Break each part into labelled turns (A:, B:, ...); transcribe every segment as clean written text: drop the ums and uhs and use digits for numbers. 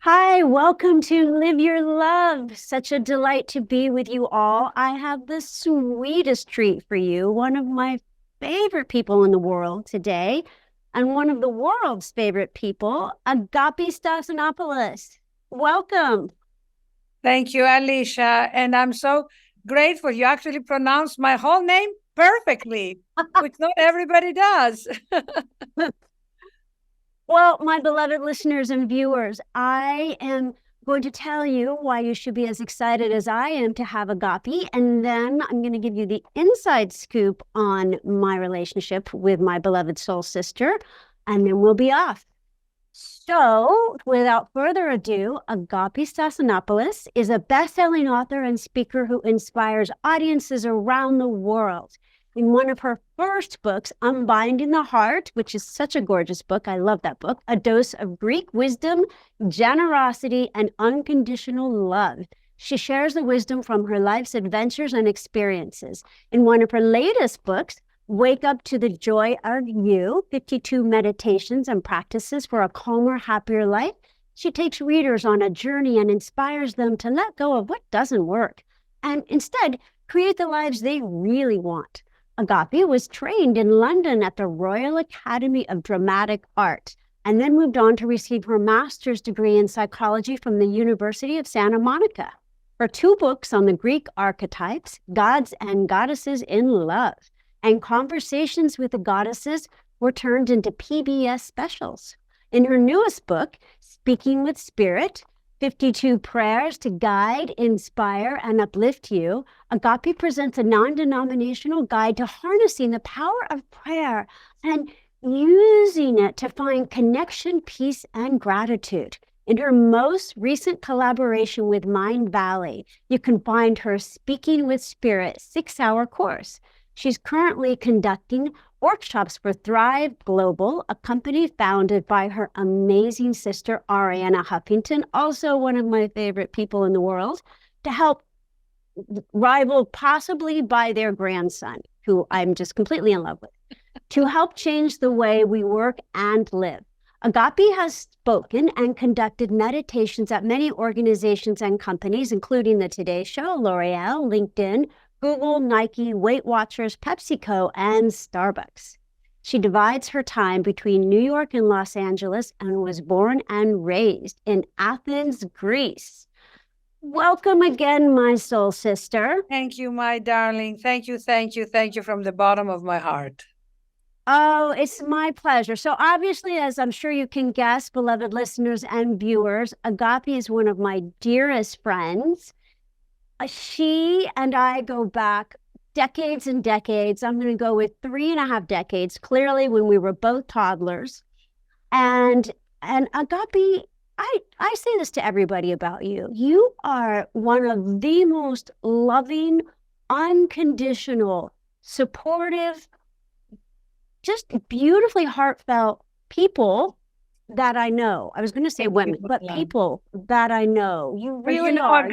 A: Hi, welcome to Live Your Love. Such a delight to be with you all. I have the sweetest treat for you, one of my favorite people in the world today, and one of the world's favorite people, Agapi Stassinopoulos. Welcome.
B: Thank you, Alicia. And I'm so grateful. You actually pronounced my whole name perfectly, which not everybody does.
A: Well, my beloved listeners and viewers, I am going to tell you why you should be as excited as I am to have Agapi, and then I'm going to give you the inside scoop on my relationship with my beloved soul sister, and then we'll be off. So, without further ado, Agapi Stassinopoulos is a best-selling author and speaker who inspires audiences around the world. In one of her first books, Unbinding the Heart, which is such a gorgeous book, I love that book, a dose of Greek wisdom, generosity, and unconditional love. She shares the wisdom from her life's adventures and experiences. In one of her latest books, Wake Up to the Joy of You, 52 Meditations and Practices for a Calmer, Happier Life, she takes readers on a journey and inspires them to let go of what doesn't work and instead create the lives they really want. Agapi was trained in London at the Royal Academy of Dramatic Art and then moved on to receive her master's degree in psychology from the University of Santa Monica. Her two books on the Greek archetypes, Gods and Goddesses in Love, and Conversations with the Goddesses were turned into PBS specials. In her newest book, Speaking with Spirit, 52 Prayers to Guide, Inspire, and Uplift You, Agapi presents a non-denominational guide to harnessing the power of prayer and using it to find connection, peace, and gratitude. In her most recent collaboration with Mindvalley, you can find her Speaking with Spirit 6-hour course. She's currently conducting workshops for Thrive Global, a company founded by her amazing sister, Ariana Huffington, also one of my favorite people in the world, to help rivaled possibly by their grandson, who I'm just completely in love with, to help change the way we work and live. Agapi has spoken and conducted meditations at many organizations and companies, including the Today Show, L'Oreal, LinkedIn, Google, Nike, Weight Watchers, PepsiCo, and Starbucks. She divides her time between New York and Los Angeles and was born and raised in Athens, Greece. Welcome again, my soul sister.
B: Thank you, my darling. Thank you, thank you, thank you from the bottom of my heart.
A: Oh, it's my pleasure. So obviously, as I'm sure you can guess, beloved listeners and viewers, Agapi is one of my dearest friends. She and I go back decades and decades. I'm going to go with 3.5 decades, clearly when we were both toddlers. And Agapi, I say this to everybody about you. You are one of the most loving, unconditional, supportive, just beautifully heartfelt people that I know. I was going to say women, but people that I know. You really are.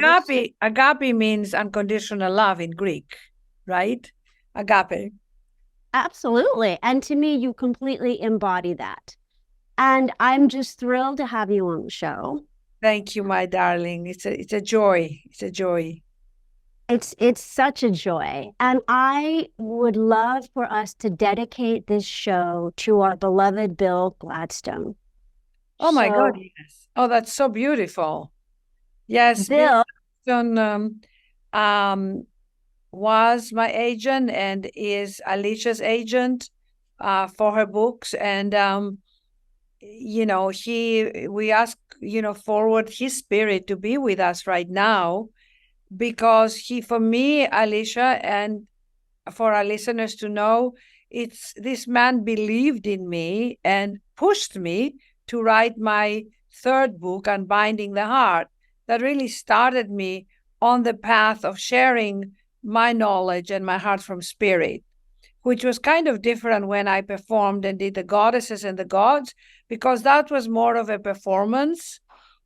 B: Agape means unconditional love in Greek, right? Agape.
A: Absolutely. And to me, you completely embody that. And I'm just thrilled to have you on the show.
B: Thank you, my darling. It's a joy. It's a joy.
A: It's such a joy. And I would love for us to dedicate this show to our beloved Bill Gladstone.
B: Oh my God, yes. Oh, that's so beautiful. Yes,
A: Bill
B: Gladstone was my agent and is Alicia's agent for her books. And we ask, forward his spirit to be with us right now, because for me, Alicia, and for our listeners to know, this man believed in me and pushed me to write my third book, Unbinding the Heart, that really started me on the path of sharing my knowledge and my heart from spirit, which was kind of different when I performed and did the Goddesses and the Gods, because that was more of a performance.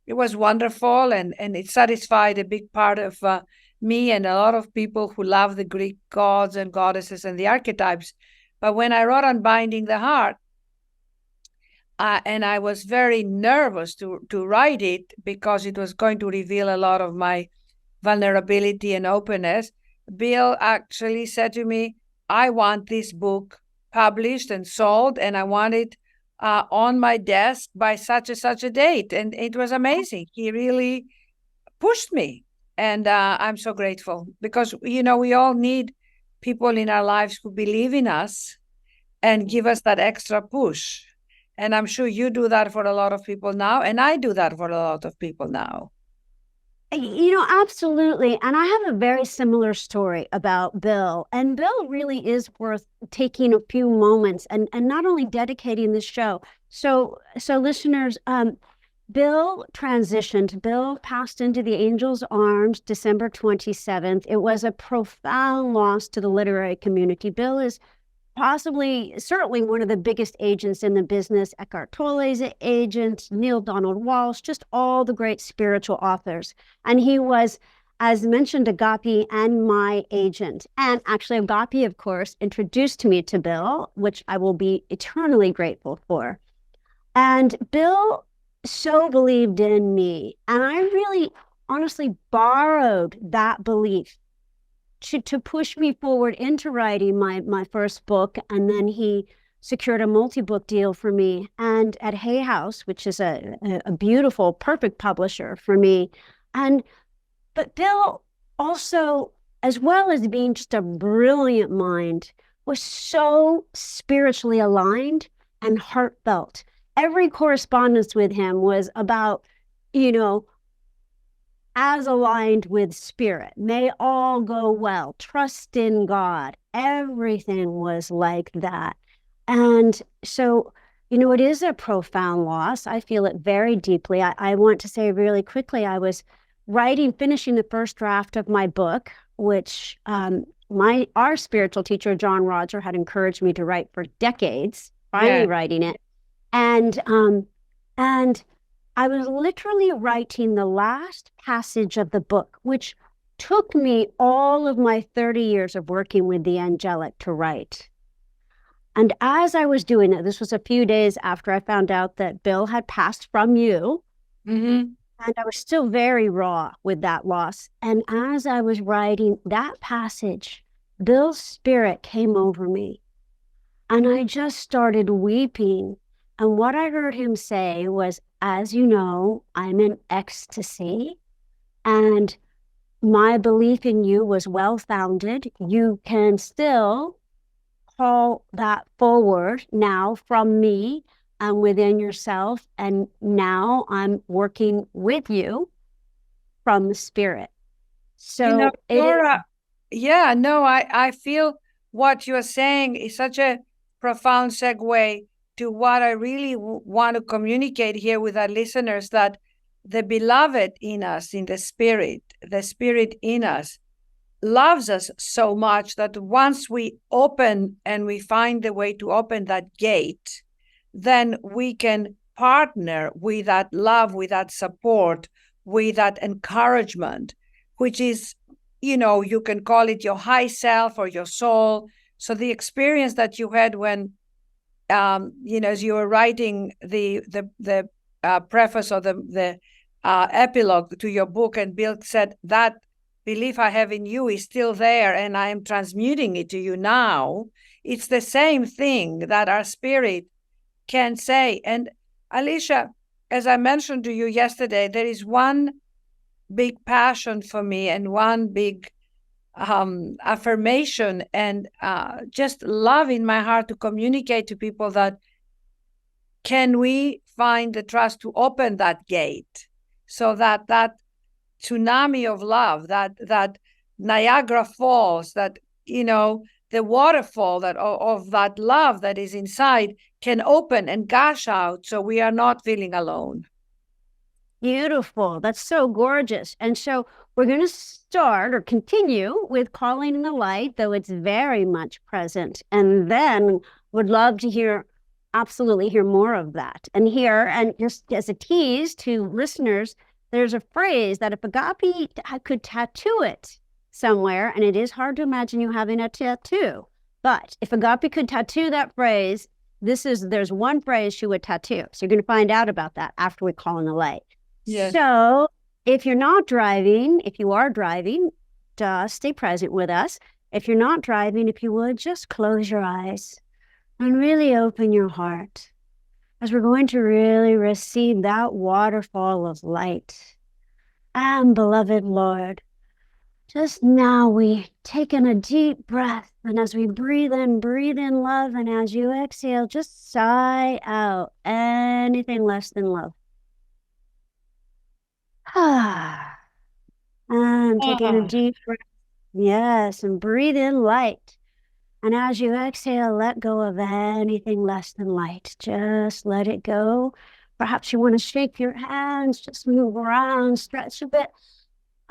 B: It was wonderful, and it satisfied a big part of me and a lot of people who love the Greek gods and goddesses and the archetypes. But when I wrote Unbinding the Heart, and I was very nervous to write it because it was going to reveal a lot of my vulnerability and openness. Bill actually said to me, I want this book published and sold, and I want it on my desk by such and such a date. And it was amazing. He really pushed me. And I'm so grateful because, we all need people in our lives who believe in us and give us that extra push. And I'm sure you do that for a lot of people now. And I do that for a lot of people now.
A: Absolutely. And I have a very similar story about Bill. And Bill really is worth taking a few moments and not only dedicating this show. So listeners, Bill transitioned. Bill passed into the angel's arms December 27th. It was a profound loss to the literary community. Bill is certainly one of the biggest agents in the business. Eckhart Tolle's agent, Neil Donald Walsh, just all the great spiritual authors. And he was, as mentioned, Agapi and my agent. And actually, Agapi, of course, introduced me to Bill, which I will be eternally grateful for. And Bill so believed in me. And I really honestly borrowed that belief to push me forward into writing my first book. And then he secured a multi-book deal for me and at Hay House, which is a beautiful, perfect publisher for me. But Bill also, as well as being just a brilliant mind, was so spiritually aligned and heartfelt. Every correspondence with him was about, as aligned with spirit. May all go well. Trust in God. Everything was like that. And so, it is a profound loss. I feel it very deeply. I want to say really quickly, I was finishing the first draft of my book, which our spiritual teacher, John Roger, had encouraged me to write for decades, finally writing it. And I was literally writing the last passage of the book, which took me all of my 30 years of working with the angelic to write. And as I was doing it, this was a few days after I found out that Bill had passed from you.
B: Mm-hmm.
A: And I was still very raw with that loss. And as I was writing that passage, Bill's spirit came over me. And I just started weeping. And what I heard him say was, as you know, I'm in ecstasy. And my belief in you was well-founded. You can still call that forward now from me and within yourself. And now I'm working with you from the spirit. So
B: Laura, I feel what you're saying is such a profound segue to what I really want to communicate here with our listeners, that the beloved in us, in the spirit in us, loves us so much that once we open and we find the way to open that gate, then we can partner with that love, with that support, with that encouragement, which is, you can call it your high self or your soul. So the experience that you had when, as you were writing the preface or the epilogue to your book, and Bill said, that belief I have in you is still there, and I am transmuting it to you now. It's the same thing that our spirit can say. And Alicia, as I mentioned to you yesterday, there is one big passion for me and one big affirmation and just love in my heart to communicate to people that can we find the trust to open that gate so that tsunami of love, that Niagara Falls, that, the waterfall of that love that is inside can open and gush out so we are not feeling alone.
A: Beautiful. That's so gorgeous. And so we're going to start or continue with calling in the light, though it's very much present. And then would love to absolutely hear more of that. And just as a tease to listeners, there's a phrase that if Agapi could tattoo it somewhere, and it is hard to imagine you having a tattoo, but if Agapi could tattoo that phrase, there's one phrase she would tattoo. So you're going to find out about that after we call in the light.
B: Yes.
A: So if you're not driving, if you are driving, stay present with us. If you're not driving, if you would, just close your eyes and really open your heart, as we're going to really receive that waterfall of light. And beloved Lord, just now we take in a deep breath, and as we breathe in love, and as you exhale, just sigh out anything less than love. And taking a deep breath, yes, and breathe in light. And as you exhale, let go of anything less than light. Just let it go. Perhaps you want to shake your hands, just move around, stretch a bit.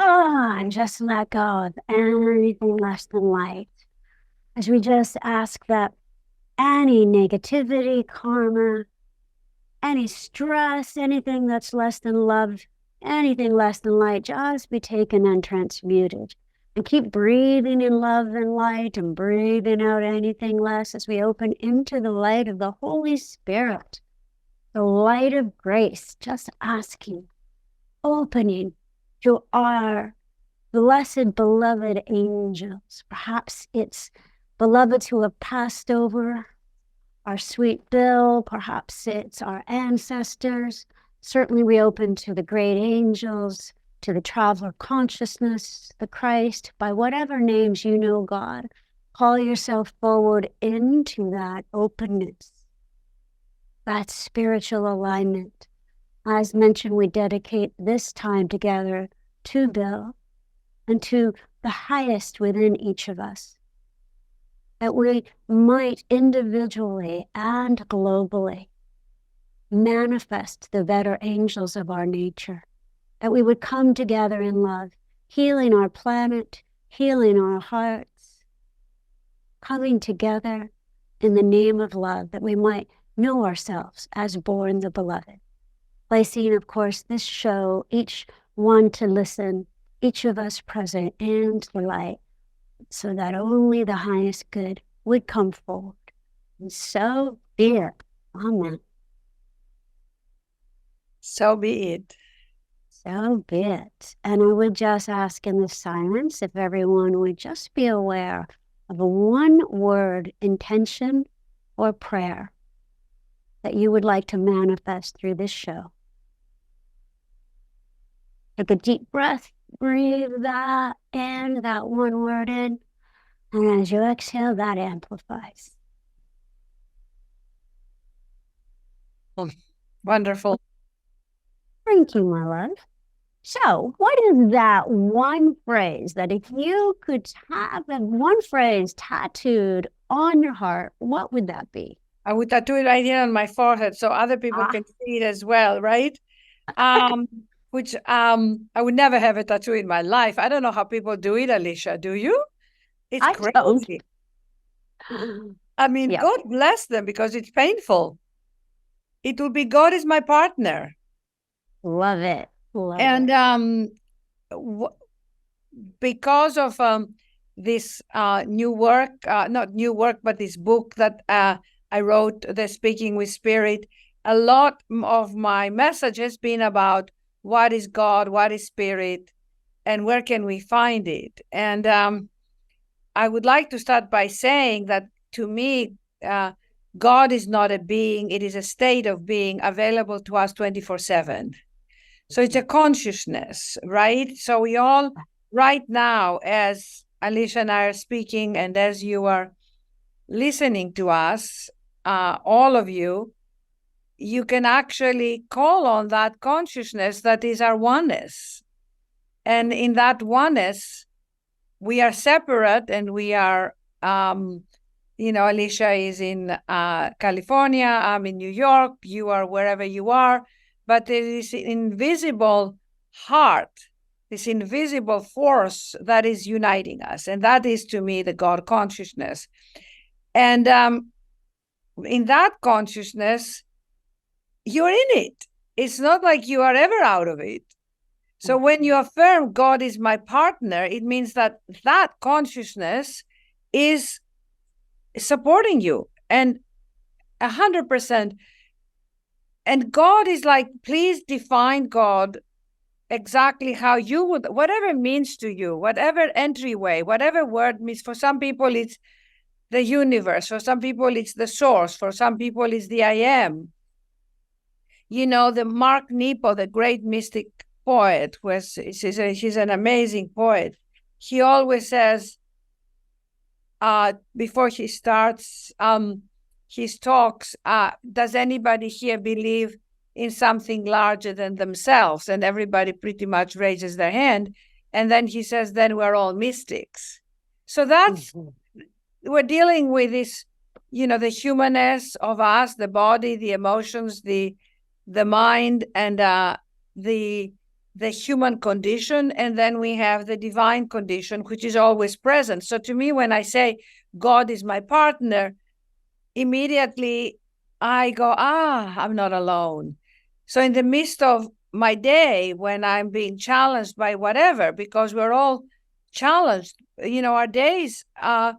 A: And just let go of anything less than light. As we just ask that any negativity, karma, any stress, anything that's less than love, anything less than light, just be taken and transmuted. And keep breathing in love and light and breathing out anything less as we open into the light of the Holy Spirit, the light of grace, just asking, opening to our blessed, beloved angels. Perhaps it's beloveds who have passed over, our sweet Bill, perhaps it's our ancestors. Certainly we open to the great angels, to the traveler consciousness, the Christ, by whatever names you know, God. Call yourself forward into that openness, that spiritual alignment. As mentioned, we dedicate this time together to Bill and to the highest within each of us, that we might individually and globally manifest the better angels of our nature, that we would come together in love, healing our planet, healing our hearts, coming together in the name of love, that we might know ourselves as born the beloved. Placing, of course, this show, each one to listen, each of us present in the light, so that only the highest good would come forward. And so be it. Amen.
B: So be it.
A: So be it. And I would just ask in the silence if everyone would just be aware of a one-word intention or prayer that you would like to manifest through this show. Take a deep breath, breathe that in, that one word in, and as you exhale, that amplifies.
B: Wonderful.
A: Thank you, my love. So, what is that one phrase that if you could have that one phrase tattooed on your heart, what would that be?
B: I would tattoo it right here on my forehead so other people can see it as well, right? Which I would never have a tattoo in my life. I don't know how people do it, Alicia. Do you? It's crazy. I mean, yep. God bless them because it's painful. It will be God is my partner.
A: Love it. Love
B: and
A: it.
B: Because of this new work, not new work, but this book that I wrote, The Speaking with Spirit, a lot of my message has been about what is God, what is spirit, and where can we find it. And I would like to start by saying that to me, God is not a being, it is a state of being available to us 24/7. So it's a consciousness, right? So we all, right now, as Alicia and I are speaking, and as you are listening to us, all of you, you can actually call on that consciousness that is our oneness. And in that oneness, we are separate and we are, Alicia is in California, I'm in New York, you are wherever you are, but there is an invisible heart, this invisible force that is uniting us. And that is, to me, the God consciousness. And in that consciousness, you're in it. It's not like you are ever out of it. So when you affirm God is my partner, it means that that consciousness is supporting you. And 100%. And God is like, please define God exactly how you would, whatever it means to you, whatever entryway, whatever word means. For some people, it's the universe. For some people, it's the source. For some people, it's the I am. You know, the Mark Nepo, the great mystic poet, he's an amazing poet. He always says, before he starts his talks, does anybody here believe in something larger than themselves? And everybody pretty much raises their hand. And then he says, then we're all mystics. So that's, we're dealing with this, you know, the humanness of us, the body, the emotions, the mind, and the human condition. And then we have the divine condition, which is always present. So to me, when I say God is my partner, immediately I go, I'm not alone. So in the midst of my day, when I'm being challenged by whatever, because we're all challenged, you know, our days are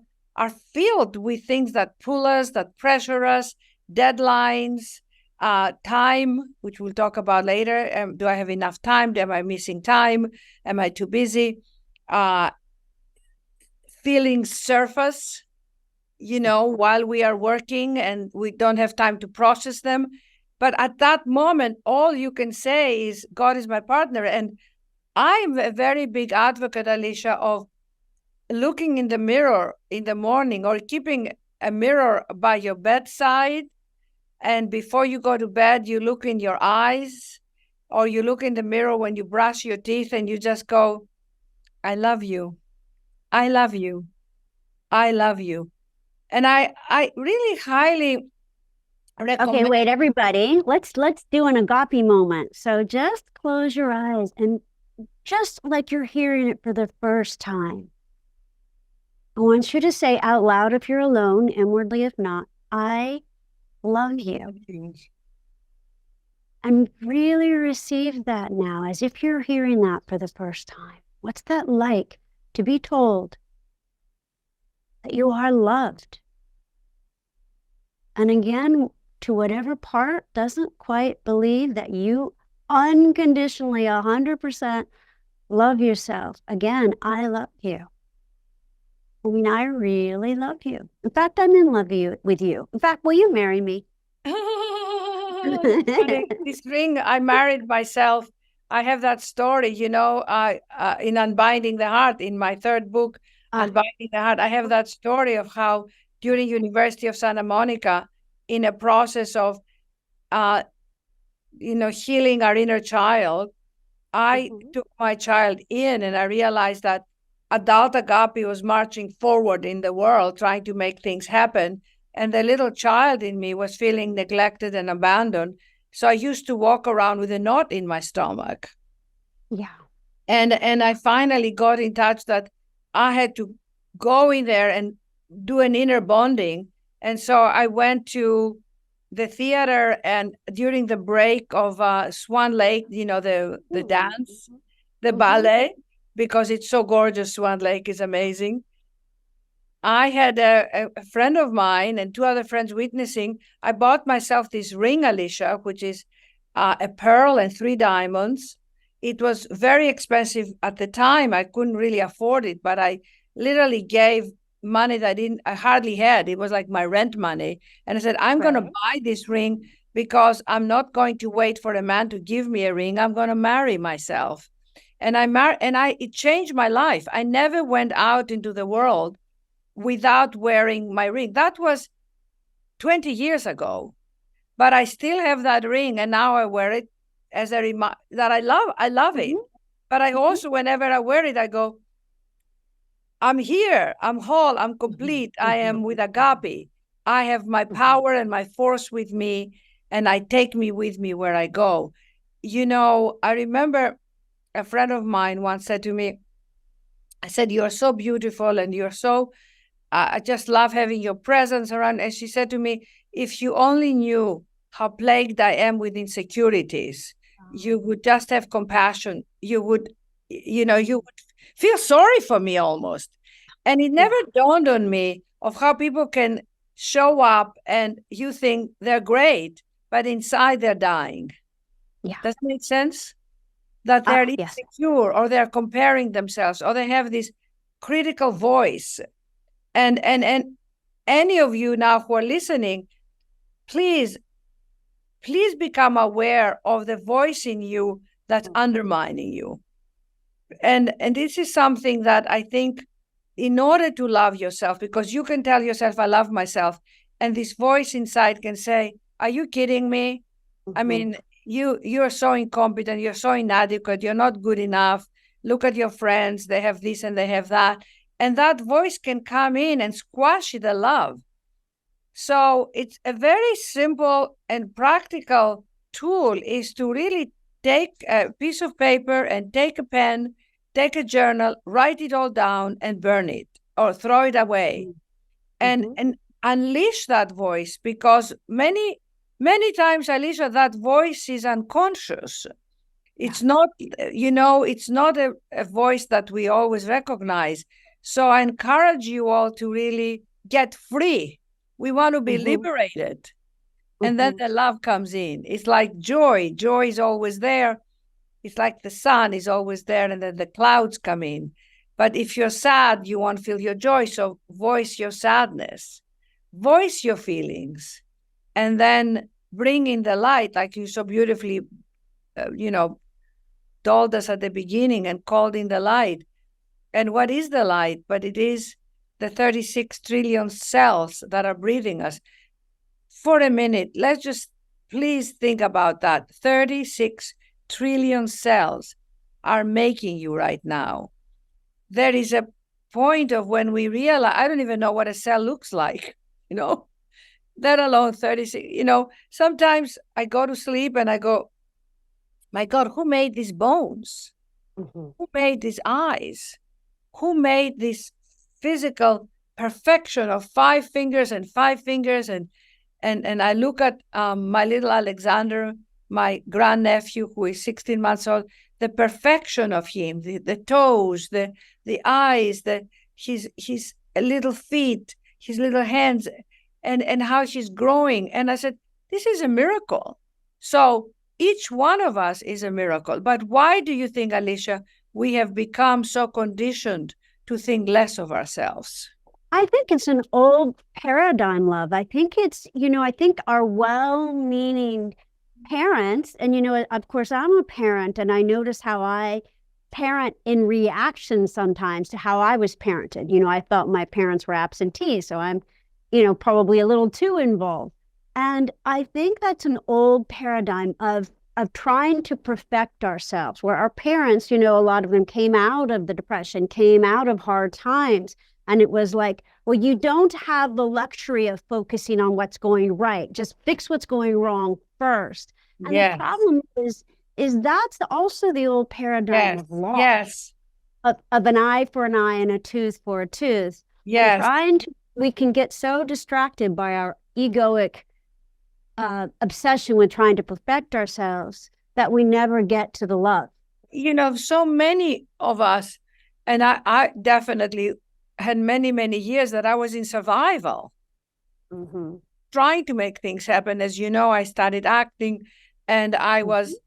B: filled with things that pull us, that pressure us, deadlines, time, which we'll talk about later. Do I have enough time? Am I missing time? Am I too busy? Feelings surface, you know, while we are working, and we don't have time to process them. But at that moment, all you can say is, God is my partner. And I'm a very big advocate, Alicia, of looking in the mirror in the morning, or keeping a mirror by your bedside. And before you go to bed, you look in your eyes, or you look in the mirror when you brush your teeth, and you just go, I love you. I love you. I love you. And I really highly recommend.
A: Okay, wait, everybody. Let's do an agape moment. So just close your eyes, and just like you're hearing it for the first time, I want you to say out loud, if you're alone, inwardly if not, I love you. And really receive that now, as if you're hearing that for the first time. What's that like, to be told that you are loved? And again, to whatever part doesn't quite believe that you unconditionally 100% love yourself, again, I love you. I mean, I really love you. In fact, I'm in love with you. In fact, will you marry me?
B: This ring, I married myself. I have that story, you know, in Unbinding the Heart, in my third book, Unbinding the Heart, I have that story of how during University of Santa Monica, in a process of, you know, healing our inner child, I took my child in, and I realized that adult Agapi was marching forward in the world, trying to make things happen. And the little child in me was feeling neglected and abandoned. So I used to walk around with a knot in my stomach.
A: Yeah.
B: And I finally got in touch that I had to go in there and do an inner bonding. And so I went to the theater, and during the break of Swan Lake, you know, the dance, the ballet, because it's so gorgeous, Swan Lake is amazing. I had a friend of mine and two other friends witnessing. I bought myself this ring, Alicia, which is a pearl and 3 diamonds. It was very expensive at the time. I couldn't really afford it, but I literally gave money that I hardly had. It was like my rent money. And I said, I'm going to buy this ring because I'm not going to wait for a man to give me a ring. I'm going to marry myself. And it changed my life. I never went out into the world without wearing my ring. That was 20 years ago, but I still have that ring, and now I wear it as a reminder that I love it. But I also, whenever I wear it, I go, I'm here, I'm whole, I'm complete, I am with Agapi. I have my power and my force with me, and I take me with me where I go. You know, I remember a friend of mine once said to me, I said, you're so beautiful, and you're so, I just love having your presence around. And she said to me, if you only knew how plagued I am with insecurities, you would just have compassion. You would, you know, you would feel sorry for me almost. And it never dawned on me of how people can show up and you think they're great, but inside they're dying.
A: Yeah.
B: Does that make sense? That they're
A: Yes.
B: insecure, or they're comparing themselves, or they have this critical voice. And any of you now who are listening, please become aware of the voice in you that's undermining you. And this is something that I think, in order to love yourself, because you can tell yourself, I love myself, and this voice inside can say, are you kidding me? I mean, you're so incompetent, you're so inadequate, you're not good enough. Look at your friends, they have this and they have that. And that voice can come in and squash the love. So it's a very simple and practical tool, is to really take a piece of paper and take a pen, take a journal, write it all down and burn it or throw it away. And unleash that voice, because many times, Alicia, that voice is unconscious. It's not, it's not a voice that we always recognize. So I encourage you all to really get free. We want to be liberated. And then the love comes in. It's like joy. Joy is always there. It's like the sun is always there, and then the clouds come in. But if you're sad, you won't feel your joy. So voice your sadness, voice your feelings, and then bring in the light, like you so beautifully, told us at the beginning and called in the light. And what is the light? But it is the 36 trillion cells that are breathing us. For a minute, let's just please think about that. 36 trillion cells are making you right now. There is a point of when we realize, I don't even know what a cell looks like, let alone 36. Sometimes I go to sleep and I go, my God, who made these bones? Who made these eyes? Who made this physical perfection of 5 fingers and 5 fingers? And I look at my little Alexander, my grandnephew, who is 16 months old, the perfection of him, the toes, the eyes, his little feet, his little hands, and how she's growing. And I said, this is a miracle. So each one of us is a miracle. But why do you think, Alicia, we have become so conditioned to think less of ourselves?
A: I think it's an old paradigm, love. I think it's, I think our well-meaning parents, and, of course, I'm a parent, and I notice how I parent in reaction sometimes to how I was parented. I felt my parents were absentee, so I'm, probably a little too involved. And I think that's an old paradigm of trying to perfect ourselves, where our parents, a lot of them came out of the Depression, came out of hard times. And it was like, well, you don't have the luxury of focusing on what's going right. Just fix what's going wrong first. And the problem is that's also the old paradigm of law.
B: Yes.
A: Of an eye for an eye and a tooth for a tooth.
B: Yes.
A: We can get so distracted by our egoic obsession with trying to perfect ourselves that we never get to the love.
B: So many of us, and I definitely had many, many years that I was in survival, trying to make things happen. As you know, I started acting, and I was,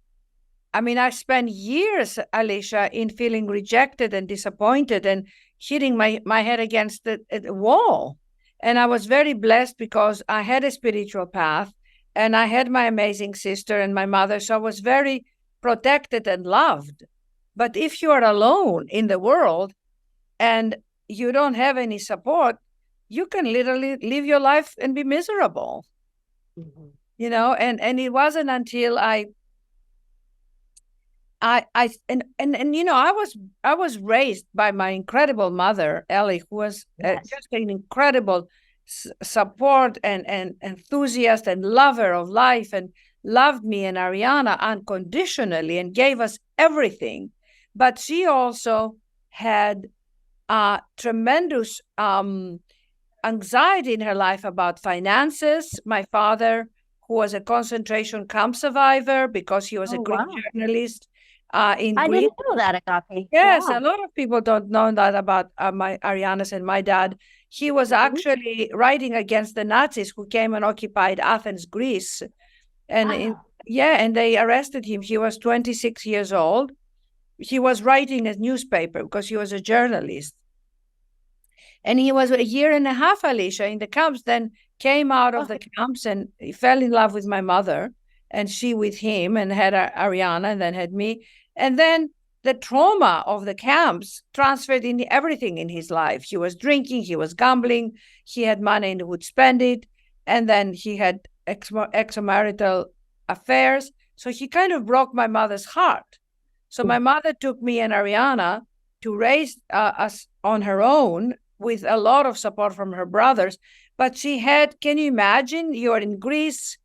B: I spent years, Alicia, in feeling rejected and disappointed and hitting my head against the wall. And I was very blessed because I had a spiritual path, and I had my amazing sister and my mother. So I was very protected and loved. But if you are alone in the world and you don't have any support, you can literally live your life and be miserable. And it wasn't until I was raised by my incredible mother, Ellie, who was just an incredible support and enthusiast and lover of life, and loved me and Ariana unconditionally and gave us everything. But she also had tremendous anxiety in her life about finances. My father, who was a concentration camp survivor because he was a Greek journalist in Greece.
A: I didn't know that, Agapi.
B: Yes, a lot of people don't know that about my Ariana's and my dad. He was actually writing against the Nazis who came and occupied Athens, Greece. And and they arrested him. He was 26 years old. He was writing a newspaper because he was a journalist. And he was a year and a half, Alicia, in the camps, then came out of the camps and he fell in love with my mother, and she with him, and had Ariana, and then had me. And then the trauma of the camps transferred in everything in his life. He was drinking, he was gambling, he had money and would spend it. And then he had extramarital affairs. So he kind of broke my mother's heart. So my mother took me and Ariana to raise us on her own with a lot of support from her brothers. But she had, can you imagine, you're in Greece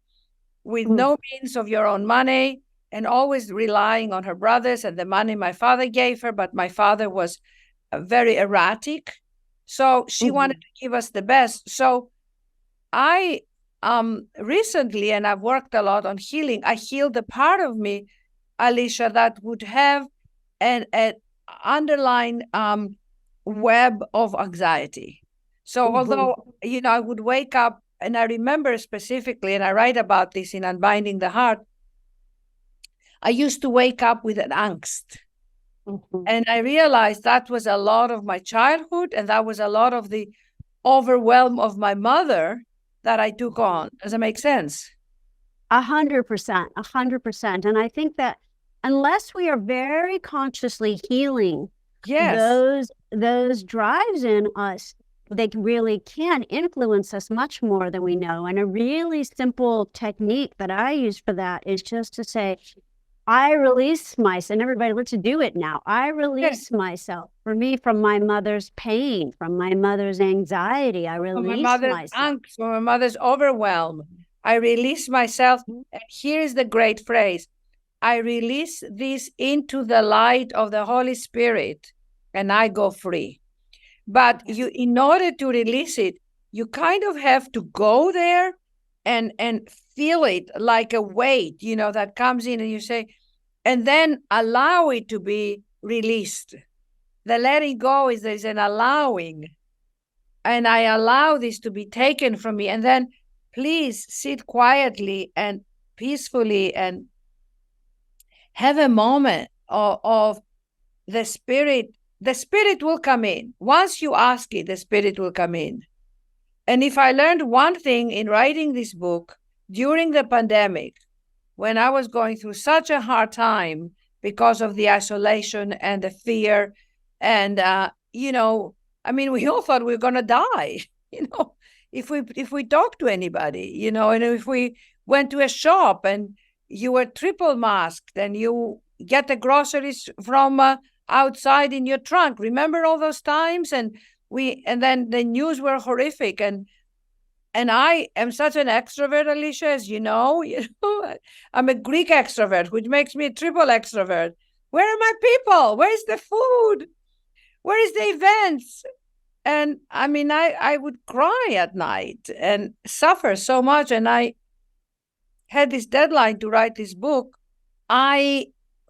B: with no means of your own money and always relying on her brothers and the money my father gave her. But my father was very erratic. So she wanted to give us the best. So I recently, and I've worked a lot on healing, I healed the part of me, Alicia, that would have an underlying web of anxiety. So although, I would wake up, and I remember specifically, and I write about this in Unbinding the Heart, I used to wake up with an angst. And I realized that was a lot of my childhood, and that was a lot of the overwhelm of my mother that I took on. Does that make sense?
A: 100%, 100%. And I think that unless we are very consciously healing those drives in us, they really can influence us much more than we know. And a really simple technique that I use for that is just to say, I release myself, and everybody, let's do it now. I release myself. For me, from my mother's pain, from my mother's anxiety, I release myself.
B: Angst, from my mother's overwhelm, I release myself. And here's the great phrase: I release this into the light of the Holy Spirit, and I go free. But in order to release it, you kind of have to go there and feel it like a weight, that comes in, and you say, and then allow it to be released. The letting go is there's an allowing, and I allow this to be taken from me, and then please sit quietly and peacefully and have a moment of the Spirit. The Spirit will come in. Once you ask it, the Spirit will come in. And if I learned one thing in writing this book during the pandemic, when I was going through such a hard time because of the isolation and the fear, and we all thought we were going to die, if we talked to anybody, and if we went to a shop and you were triple masked and you get the groceries from outside in your trunk. Remember all those times? And then the news were horrific. And I am such an extrovert, Alicia, as you know. I'm a Greek extrovert, which makes me a triple extrovert. Where are my people? Where's the food? Where is the events? And I would cry at night and suffer so much. And I had this deadline to write this book. I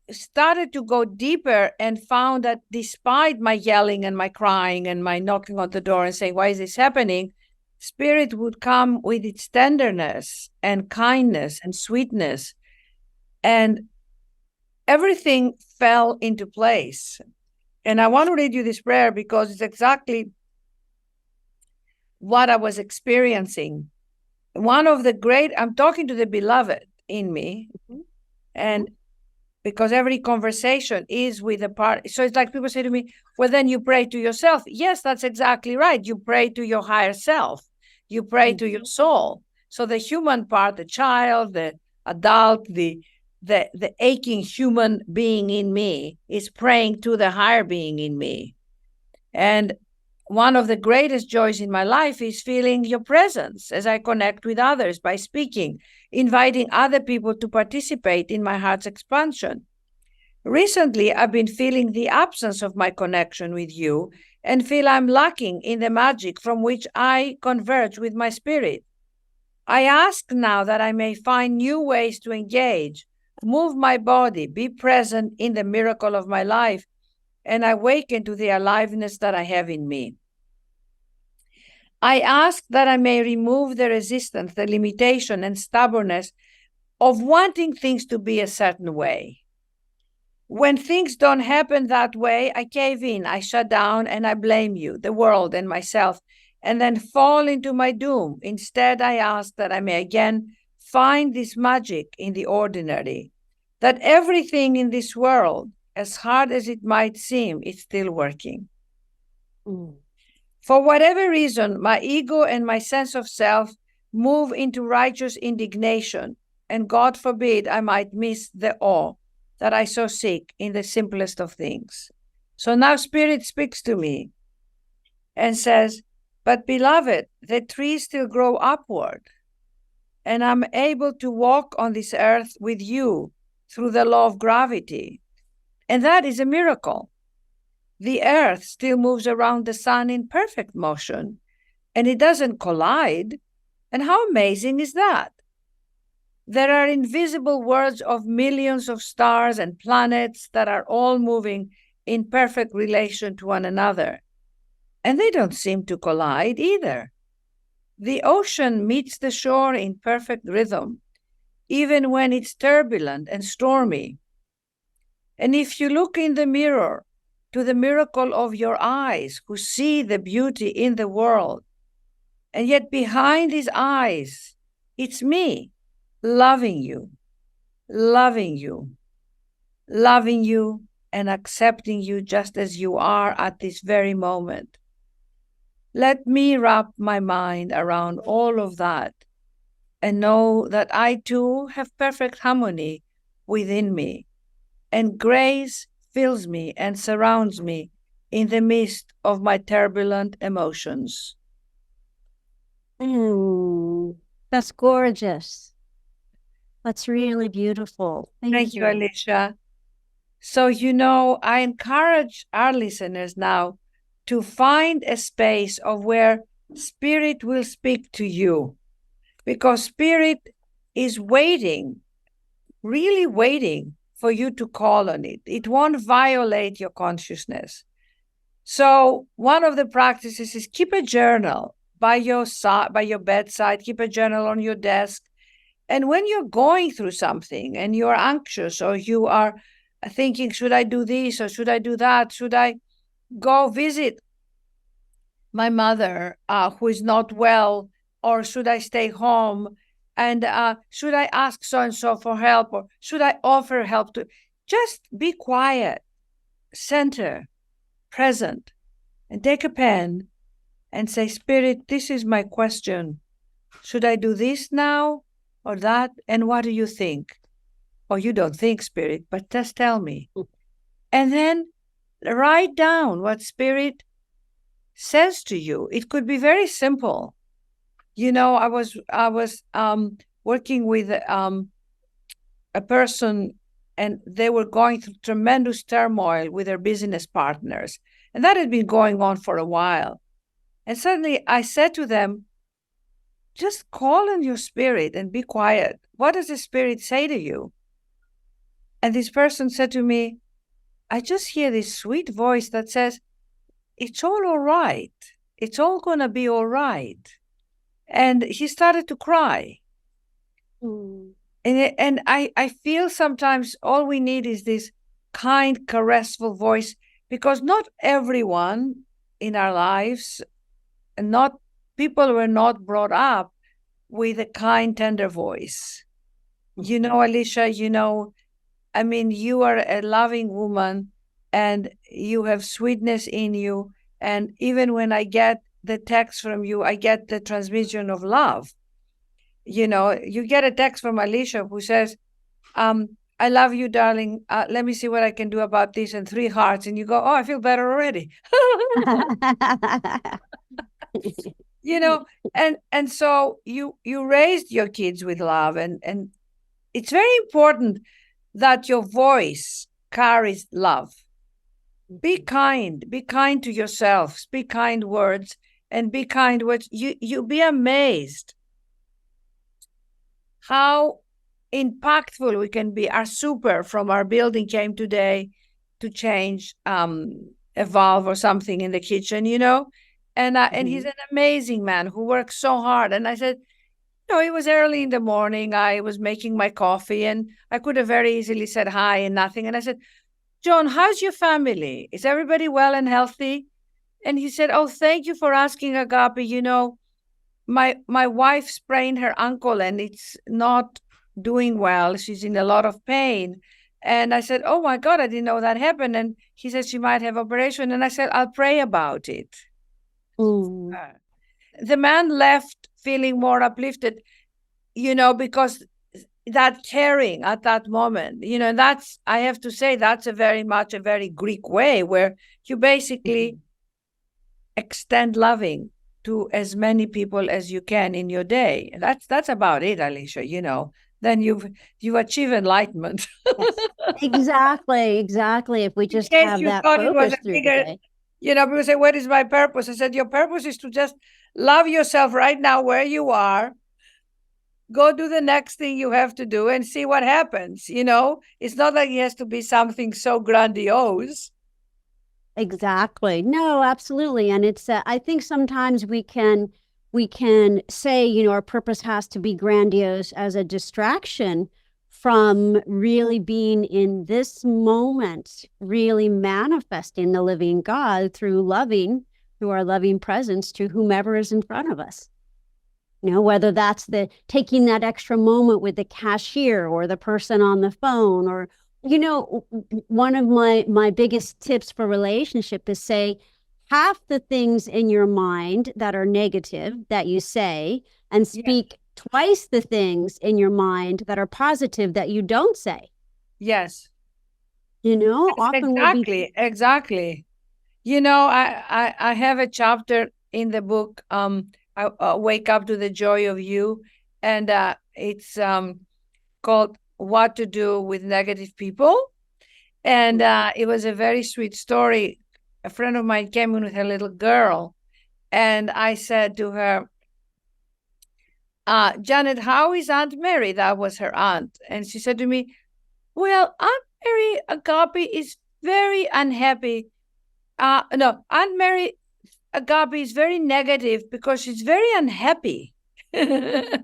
B: started to go deeper and found that despite my yelling and my crying and my knocking on the door and saying, why is this happening? Spirit would come with its tenderness and kindness and sweetness. And everything fell into place. And I want to read you this prayer because it's exactly what I was experiencing. I'm talking to the beloved in me. And because every conversation is with a part. So it's like people say to me, well, then you pray to yourself. Yes, that's exactly right. You pray to your higher self. You pray to your soul. So the human part, the child, the adult, the aching human being in me is praying to the higher being in me. And one of the greatest joys in my life is feeling your presence as I connect with others by speaking, inviting other people to participate in my heart's expansion. Recently, I've been feeling the absence of my connection with you and feel I'm lacking in the magic from which I converge with my spirit. I ask now that I may find new ways to engage, move my body, be present in the miracle of my life, and awaken to the aliveness that I have in me. I ask that I may remove the resistance, the limitation, and stubbornness of wanting things to be a certain way. When things don't happen that way, I cave in, I shut down, and I blame you, the world, and myself, and then fall into my doom. Instead, I ask that I may again find this magic in the ordinary, that everything in this world, as hard as it might seem, is still working. For whatever reason, my ego and my sense of self move into righteous indignation, and God forbid I might miss the awe that I so seek in the simplest of things. So now Spirit speaks to me and says, but beloved, the trees still grow upward, and I'm able to walk on this earth with you through the law of gravity. And that is a miracle. The earth still moves around the sun in perfect motion, and it doesn't collide. And how amazing is that? There are invisible worlds of millions of stars and planets that are all moving in perfect relation to one another. And they don't seem to collide either. The ocean meets the shore in perfect rhythm, even when it's turbulent and stormy. And if you look in the mirror to the miracle of your eyes, who see the beauty in the world, and yet behind these eyes, it's me, loving you, loving you, loving you, and accepting you just as you are at this very moment. Let me wrap my mind around all of that and know that I too have perfect harmony within me, and grace fills me and surrounds me in the midst of my turbulent emotions.
A: That's gorgeous. That's really beautiful.
B: Thank you, Alicia. So, I encourage our listeners now to find a space of where Spirit will speak to you, because Spirit is waiting, really waiting for you to call on it. It won't violate your consciousness. So one of the practices is keep a journal by your bedside, keep a journal on your desk. And when you're going through something and you're anxious, or you are thinking, should I do this or should I do that? Should I go visit my mother who is not well, or should I stay home? And should I ask so-and-so for help, or should I offer help to? Just be quiet, center, present, and take a pen and say, Spirit, this is my question. Should I do this now or that? And what do you think? Or you don't think, Spirit, but just tell me. And then write down what Spirit says to you. It could be very simple. I was working with a person, and they were going through tremendous turmoil with their business partners. And that had been going on for a while. And suddenly I said to them, just call on your spirit and be quiet. What does the Spirit say to you? And this person said to me, I just hear this sweet voice that says, it's all right. It's all going to be all right. And he started to cry. And I feel sometimes all we need is this kind, caressful voice, because not everyone in our lives, and not people were not brought up with a kind, tender voice. Alicia, I mean, you are a loving woman and you have sweetness in you. And even when I get the text from you, I get the transmission of love. You get a text from Alicia who says, I love you, darling. Let me see what I can do about this, and 3 hearts. And you go, oh, I feel better already. And so you raised your kids with love, and it's very important that your voice carries love. Be kind to yourself, speak kind words, and be kind words. You'll be amazed how impactful we can be. Our super from our building came today to change a valve or something in the kitchen, And he's an amazing man who works so hard. And I said, it was early in the morning. I was making my coffee, and I could have very easily said hi and nothing. And I said, John, how's your family? Is everybody well and healthy? And he said, oh, thank you for asking, Agapi. My wife sprained her ankle and it's not doing well. She's in a lot of pain. And I said, oh my God, I didn't know that happened. And he said she might have operation. And I said, I'll pray about it. The man left feeling more uplifted, because that caring at that moment, that's, I have to say, that's a very Greek way where you basically extend loving to as many people as you can in your day. That's about it, Alicia, then you achieve enlightenment.
A: Yes. Exactly. If we just have that focus through the day.
B: People say, what is my purpose? I said, your purpose is to just love yourself right now where you are. Go do the next thing you have to do and see what happens. It's not like it has to be something so grandiose.
A: Exactly. No, absolutely. And it's, I think sometimes we can say, our purpose has to be grandiose as a distraction from really being in this moment, really manifesting the living God through our loving presence to whomever is in front of us. Whether that's taking that extra moment with the cashier or the person on the phone, or, one of my biggest tips for relationship is say half the things in your mind that are negative that you say, and speak twice the things in your mind that are positive that you don't say.
B: Yes.
A: Often
B: exactly. I have a chapter in the book, I Wake Up to the Joy of You, and it's called What to Do with Negative People. And it was a very sweet story. A friend of mine came in with her little girl, and I said to her, Janet, how is Aunt Mary? That was her aunt. And she said to me, well, Aunt Mary, Agapi, is very unhappy. No, Aunt Mary, Agapi, is very negative because she's very unhappy. And I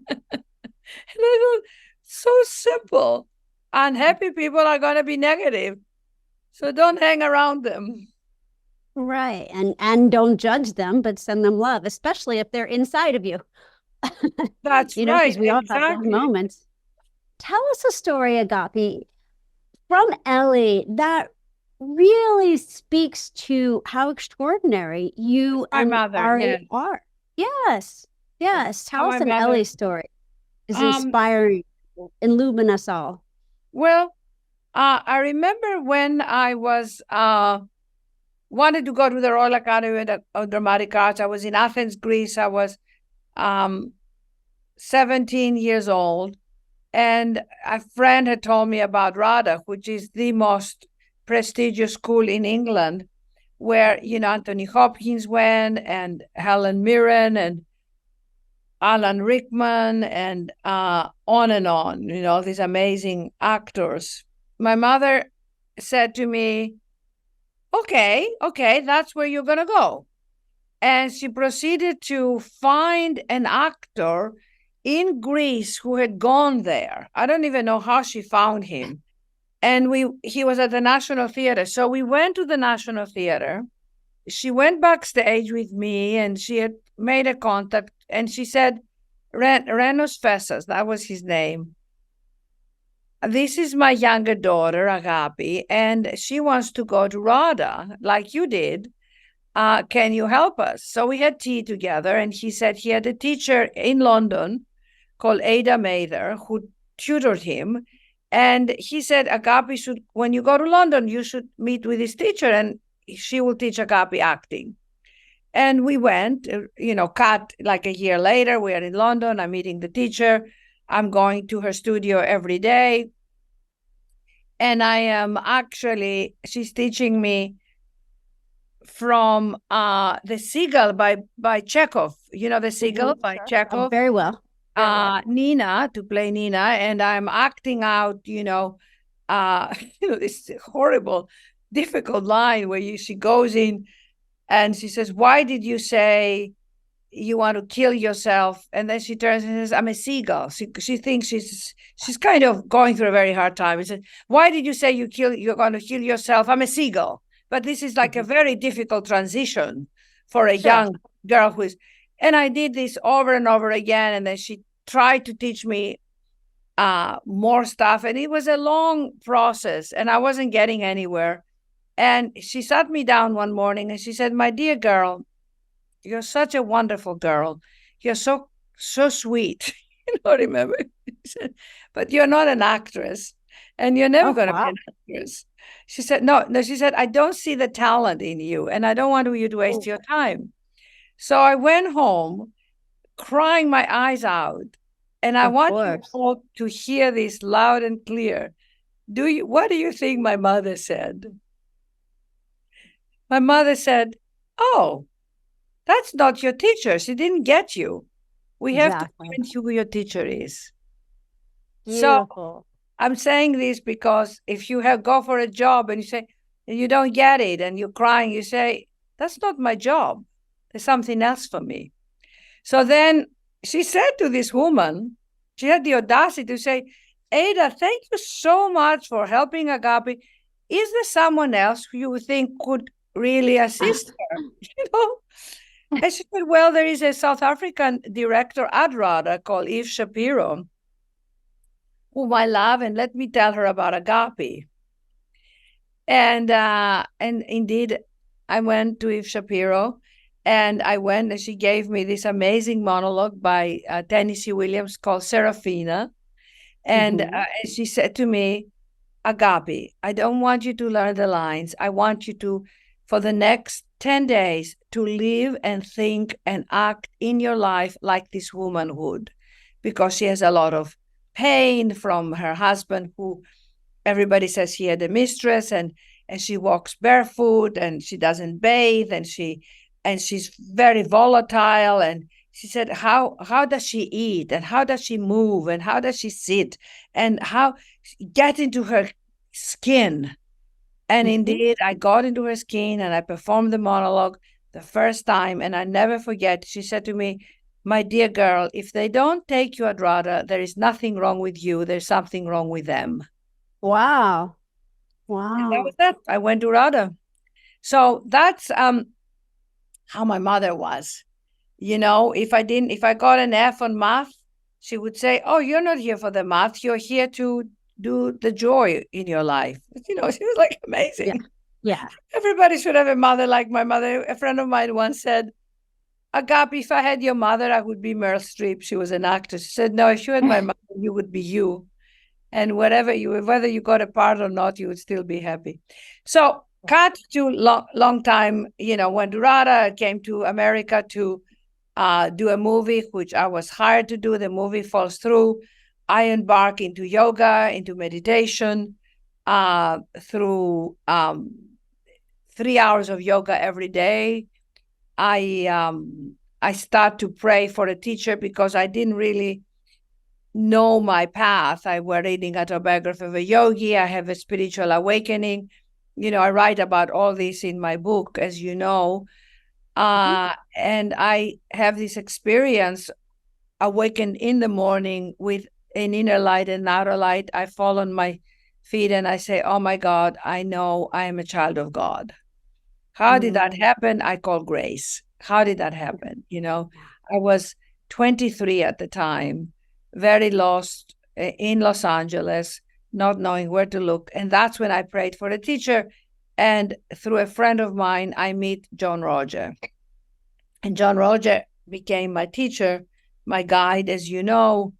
B: thought, so simple. Unhappy people are going to be negative. So don't hang around them.
A: Right. And don't judge them, but send them love, especially if they're inside of you.
B: That's right.
A: Because we all have those moments. Tell us a story, Agapi, from Ellie that really speaks to how extraordinary you and Ari are. Yes. Tell us an Ellie story. It's inspiring, illumine us all.
B: Well, I remember when I was wanted to go to the Royal Academy of Dramatic Arts. I was in Athens, Greece. I was 17 years old, and a friend had told me about Rada, which is the most prestigious school in England, where Anthony Hopkins went, and Helen Mirren, and Alan Rickman, and on and on. These amazing actors. My mother said to me, okay, that's where you're gonna go. And she proceeded to find an actor in Greece who had gone there. I don't even know how she found him. And he was at the National Theater. So we went to the National Theater. She went backstage with me, and she had made a contact. And she said, Renos Fessas, that was his name. This is my younger daughter, Agapi, and she wants to go to Rada, like you did. Can you help us? So we had tea together, and he said he had a teacher in London called Ada Mather who tutored him. And he said, Agapi, when you go to London, you should meet with this teacher, and she will teach Agapi acting. And we went, cut like a year later. We are in London. I'm meeting the teacher. I'm going to her studio every day. And I am she's teaching me from the Seagull by Chekhov. The Seagull by Chekhov.
A: Very well.
B: Nina, to play Nina, and I'm acting out, this horrible, difficult line where she goes in And she says, why did you say you want to kill yourself? And then she turns and says, I'm a seagull. She thinks she's kind of going through a very hard time. She said, why did you say you're going to kill yourself? I'm a seagull. But this is like a very difficult transition for a young girl who is, and I did this over and over again. And then she tried to teach me more stuff. And it was a long process and I wasn't getting anywhere. And she sat me down one morning and she said, my dear girl, you're such a wonderful girl. You're so sweet. Remember? But you're not an actress and you're never going to be an actress. She said, no, she said, I don't see the talent in you and I don't want you to waste your time. So I went home crying my eyes out and I want you all to hear this loud and clear. What do you think my mother said? My mother said, oh, that's not your teacher. She didn't get you. We have to find who your teacher is. Beautiful. So I'm saying this because if you go for a job and you say, and you don't get it and you're crying, you say, that's not my job. There's something else for me. So then she said to this woman, she had the audacity to say, Ada, thank you so much for helping Agapi. Is there someone else who you think could really assist her? And she said, well, there is a South African director at Rada called Eve Shapiro, whom I love, and let me tell her about Agapi. And indeed, I went to Eve Shapiro, and she gave me this amazing monologue by Tennessee Williams called Saraphina. And she said to me, Agapi, I don't want you to learn the lines. I want you to, for the next 10 days, to live and think and act in your life like this woman would, because she has a lot of pain from her husband, who everybody says he had a mistress, and she walks barefoot and she doesn't bathe and she's very volatile. And she said, how does she eat and how does she move and how does she sit and how get into her skin? And indeed, I got into her skin and I performed the monologue the first time. And I never forget, she said to me, my dear girl, if they don't take you at Rada, there is nothing wrong with you. There's something wrong with them.
A: Wow.
B: And that was that. I went to Rada. So that's how my mother was. If I got an F on math, she would say, oh, you're not here for the math. You're here to do the joy in your life. She was like amazing.
A: Yeah.
B: Everybody should have a mother like my mother. A friend of mine once said, Agapi, if I had your mother, I would be Meryl Streep. She was an actress. She said, no, if you had my mother, you would be you. And whether you got a part or not, you would still be happy. So cut to long time, went to Rada, came to America to do a movie, which I was hired to do. The movie falls through. I embark into yoga, into meditation, through 3 hours of yoga every day. I start to pray for a teacher because I didn't really know my path. I was reading Autobiography of a Yogi. I have a spiritual awakening. I write about all this in my book, as you know. And I have this experience, awakened in the morning with an inner light and outer light. I fall on my feet and I say, oh my God, I know I am a child of God. How did that happen? I call grace. How did that happen? I was 23 at the time, very lost in Los Angeles, not knowing where to look. And that's when I prayed for a teacher. And through a friend of mine, I meet John Roger. And John Roger became my teacher, my guide, as you know,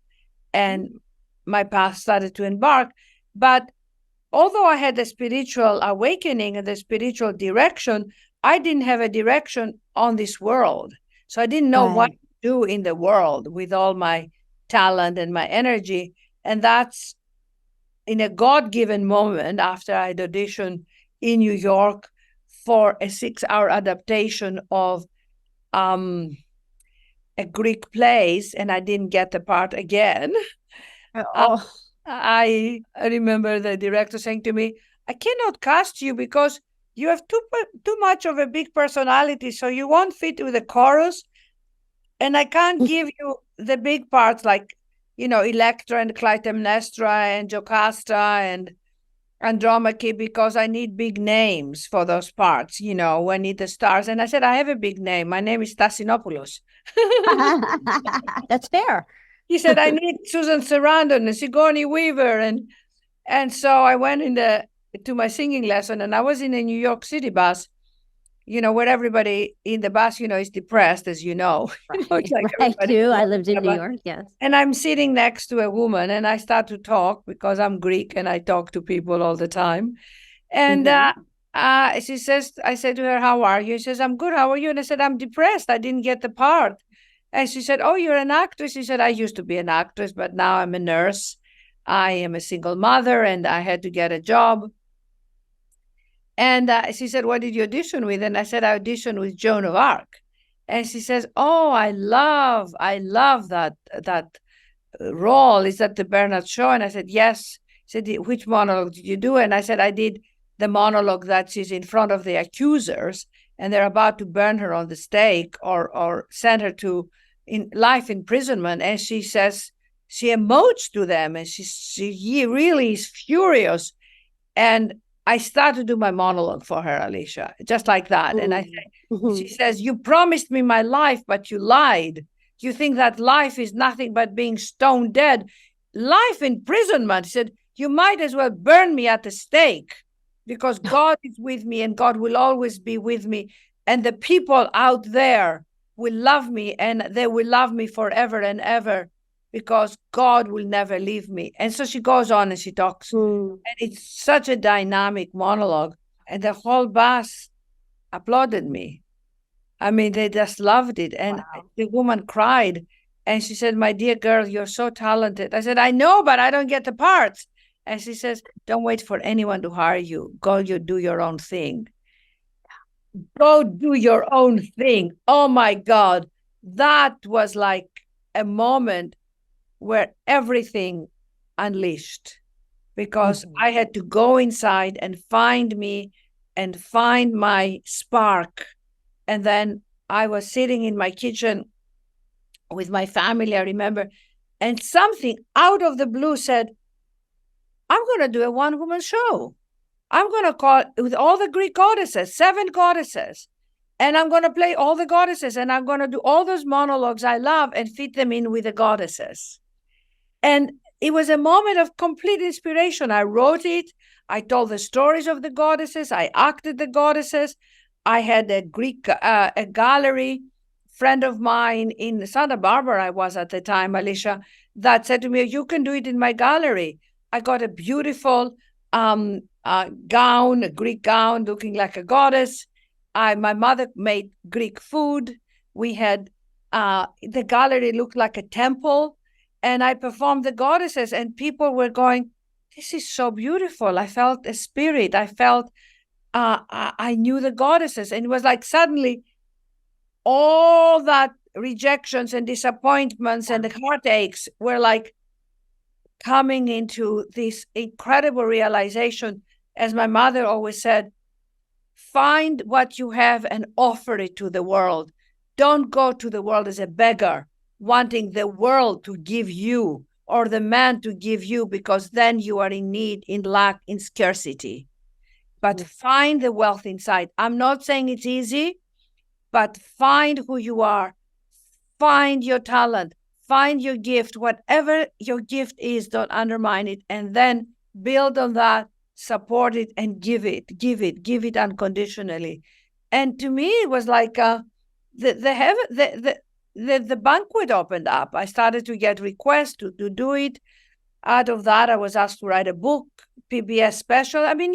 B: and my path started to embark. But although I had the spiritual awakening and the spiritual direction, I didn't have a direction on this world. So I didn't know what to do in the world with all my talent and my energy. And that's in a God-given moment after I'd auditioned in New York for a 6-hour adaptation of a Greek plays, and I didn't get the part again. I remember the director saying to me, I cannot cast you because you have too much of a big personality, so you won't fit with the chorus. And I can't give you the big parts like, Electra and Clytemnestra and Jocasta and Andromache, because I need big names for those parts, we need the stars. And I said, I have a big name. My name is Stassinopoulos.
A: That's fair.
B: He said, I need Susan Sarandon and Sigourney Weaver. And so I went to my singing lesson, and I was in a New York City bus, where everybody in the bus, is depressed, as you know.
A: Right, right too. I lived in New York, yes.
B: And I'm sitting next to a woman, and I start to talk because I'm Greek and I talk to people all the time. And she says, I said to her, how are you? She says, I'm good. How are you? And I said, I'm depressed. I didn't get the part. And she said, oh, you're an actress? She said, I used to be an actress, but now I'm a nurse. I am a single mother, and I had to get a job. And she said, what did you audition with? And I said, I auditioned with Joan of Arc. And she says, oh, I love that role. Is that the Bernard Shaw? And I said, yes. She said, which monologue did you do? And I said, I did the monologue that she's in front of the accusers, and they're about to burn her on the stake or send her to life imprisonment. And she says, she emotes to them, and she really is furious. And I start to do my monologue for her, Alicia, just like that. And I say, she says, you promised me my life, but you lied. You think that life is nothing but being stone dead. Life imprisonment. She said, you might as well burn me at the stake, because God is with me, and God will always be with me. And the people out there will love me, and they will love me forever and ever, because God will never leave me. And so she goes on and she talks. And it's such a dynamic monologue. And the whole bus applauded me. I mean, they just loved it. And the woman cried. And she said, my dear girl, you're so talented. I said, I know, but I don't get the parts. And she says, don't wait for anyone to hire you. Go, you do your own thing. Go do your own thing. Oh, my God. That was like a moment where everything unleashed, because I had to go inside and find me and find my spark. And then I was sitting in my kitchen with my family, I remember, and something out of the blue said, I'm going to do a one-woman show. I'm going to call with all the Greek goddesses, 7 goddesses. And I'm going to play all the goddesses, and I'm going to do all those monologues I love and fit them in with the goddesses. And it was a moment of complete inspiration. I wrote it. I told the stories of the goddesses. I acted the goddesses. I had a Greek a gallery friend of mine in Santa Barbara, I was at the time, Alicia, that said to me, you can do it in my gallery. I got a beautiful gown, a Greek gown looking like a goddess. My mother made Greek food. We had the gallery looked like a temple. And I performed the goddesses, and people were going, this is so beautiful. I felt a spirit. I felt, I knew the goddesses. And it was like suddenly all that rejections and disappointments and the heartaches were like coming into this incredible realization. As my mother always said, find what you have and offer it to the world. Don't go to the world as a beggar, wanting the world to give you or the man to give you, because then you are in need, in lack, in scarcity. But find the wealth inside. I'm not saying it's easy, but find who you are. Find your talent. Find your gift. Whatever your gift is, don't undermine it. And then build on that, support it, and give it unconditionally. And to me, it was like the banquet opened up. I started to get requests to do it. Out of that, I was asked to write a book, PBS special. I mean,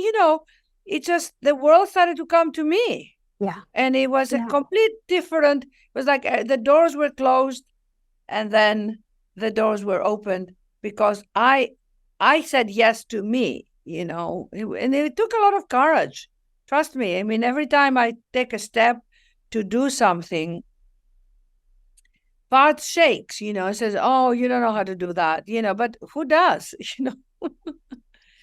B: it just, the world started to come to me.
A: Yeah.
B: And it was a complete different, it was like the doors were closed and then the doors were opened, because I said yes to me, and it took a lot of courage. Trust me. I mean, every time I take a step to do something, part shakes, it says, oh, you don't know how to do that, but who does,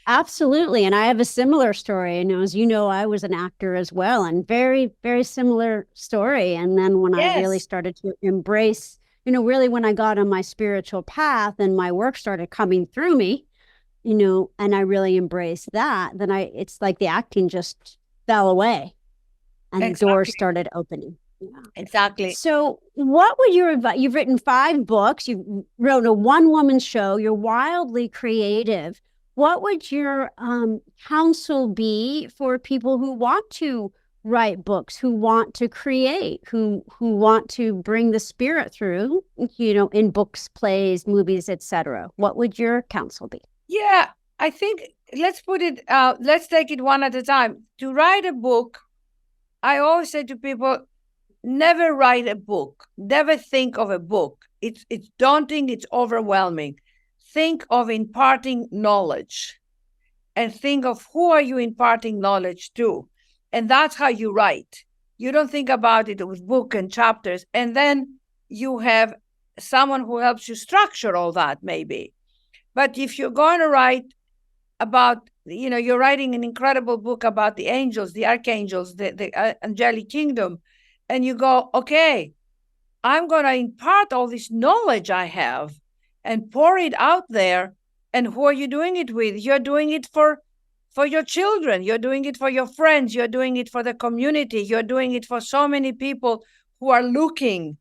A: Absolutely. And I have a similar story. And as you know, I was an actor as well, and very, very similar story. And then when I really
B: Yes,
A: started to embrace, really when I got on my spiritual path and my work started coming through me, and I really embraced that, then it's like the acting just fell away and doors
B: exactly.
A: started opening. Yeah.
B: Exactly.
A: So, what would your advice? You've written 5 books. You wrote a one-woman show. You're wildly creative. What would your counsel be for people who want to write books, who want to create, who want to bring the spirit through, in books, plays, movies, etc.? What would your counsel be?
B: Yeah, I think let's take it one at a time. To write a book, I always say to people, never write a book. Never think of a book. It's daunting, it's overwhelming. Think of imparting knowledge and think of who are you imparting knowledge to. And that's how you write. You don't think about it with book and chapters. And then you have someone who helps you structure all that, maybe. But if you're going to write about, you're writing an incredible book about the angels, the archangels, the angelic kingdom, and you go, okay, I'm going to impart all this knowledge I have and pour it out there. And who are you doing it with? You're doing it for your children. You're doing it for your friends. You're doing it for the community. You're doing it for so many people who are looking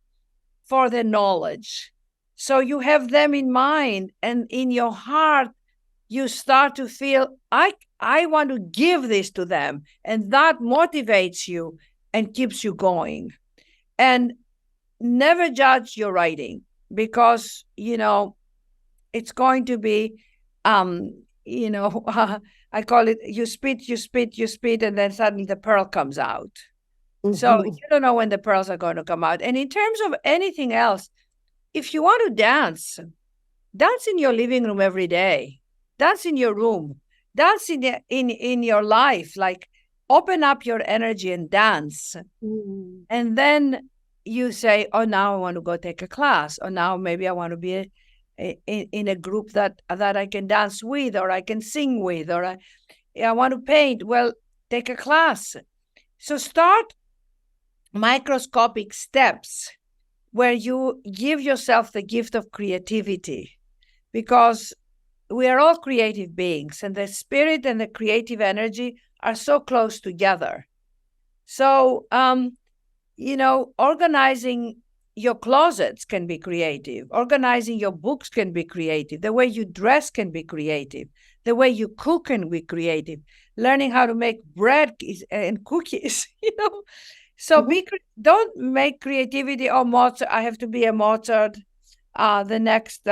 B: for the knowledge. So you have them in mind, and in your heart, you start to feel, I want to give this to them. And that motivates you and keeps you going. And never judge your writing, because, it's going to be, I call it, you spit, and then suddenly the pearl comes out. So you don't know when the pearls are going to come out. And in terms of anything else, if you want to dance in your living room every day. Dance in your room. Dance in your life. Like, open up your energy and dance. And then you say, oh, now I want to go take a class. Or now maybe I want to be in a group that I can dance with, or I can sing with, or I want to paint. Well, take a class. So start microscopic steps where you give yourself the gift of creativity, because we are all creative beings, and the spirit and the creative energy are so close together. So, organizing your closets can be creative. Organizing your books can be creative. The way you dress can be creative. The way you cook can be creative. Learning how to make bread and cookies, So don't make creativity, oh, Mozart, I have to be a Mozart, the next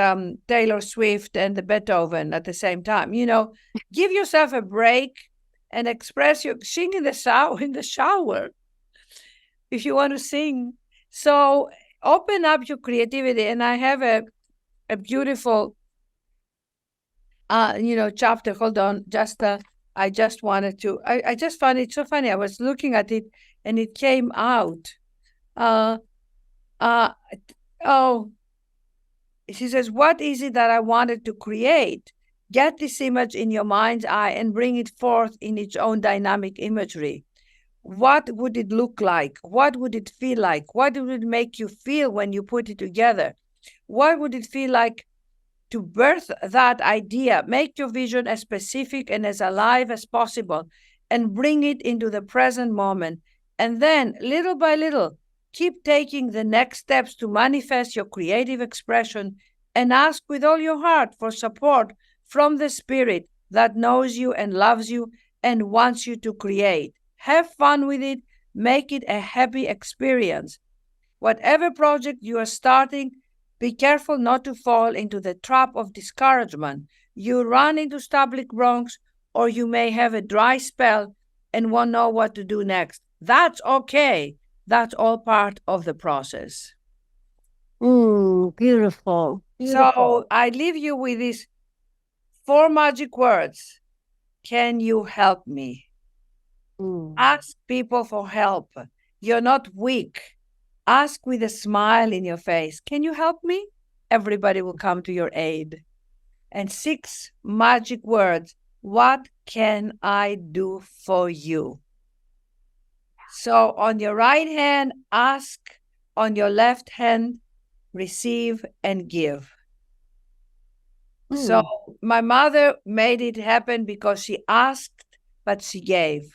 B: Taylor Swift and the Beethoven at the same time. Give yourself a break and sing in the shower if you want to sing. So open up your creativity. And I have a beautiful, chapter. Hold on, I just wanted to, I just found it so funny. I was looking at it and it came out. She says, what is it that I wanted to create? Get this image in your mind's eye and bring it forth in its own dynamic imagery. What would it look like? What would it feel like? What would it make you feel when you put it together? What would it feel like to birth that idea? Make your vision as specific and as alive as possible and bring it into the present moment. And then, little by little, keep taking the next steps to manifest your creative expression, and ask with all your heart for support from the spirit that knows you and loves you and wants you to create. Have fun with it. Make it a happy experience. Whatever project you are starting, be careful not to fall into the trap of discouragement. You run into stumbling blocks, or you may have a dry spell and won't know what to do next. That's okay. That's all part of the process.
A: Beautiful.
B: So I leave you with these 4 magic words. Can you help me? Ask people for help. You're not weak. Ask with a smile in your face. Can you help me? Everybody will come to your aid. And 6 magic words. what can I do for you? So on your right hand, ask. On your left hand, receive and give. So my mother made it happen because she asked, but she gave.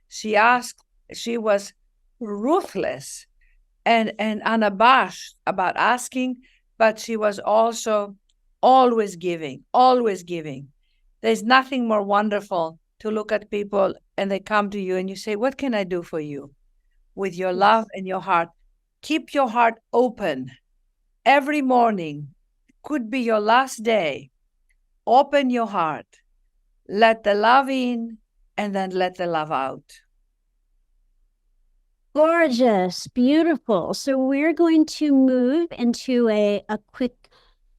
B: She asked, she was ruthless and unabashed about asking, but she was also always giving, always giving. There's nothing more wonderful to look at people and they come to you and you say, what can I do for you? With your love and your heart. Keep your heart open. Every morning could be your last day. Open your heart. Let the love in and then let the love out.
A: Gorgeous, beautiful. So we're going to move into a quick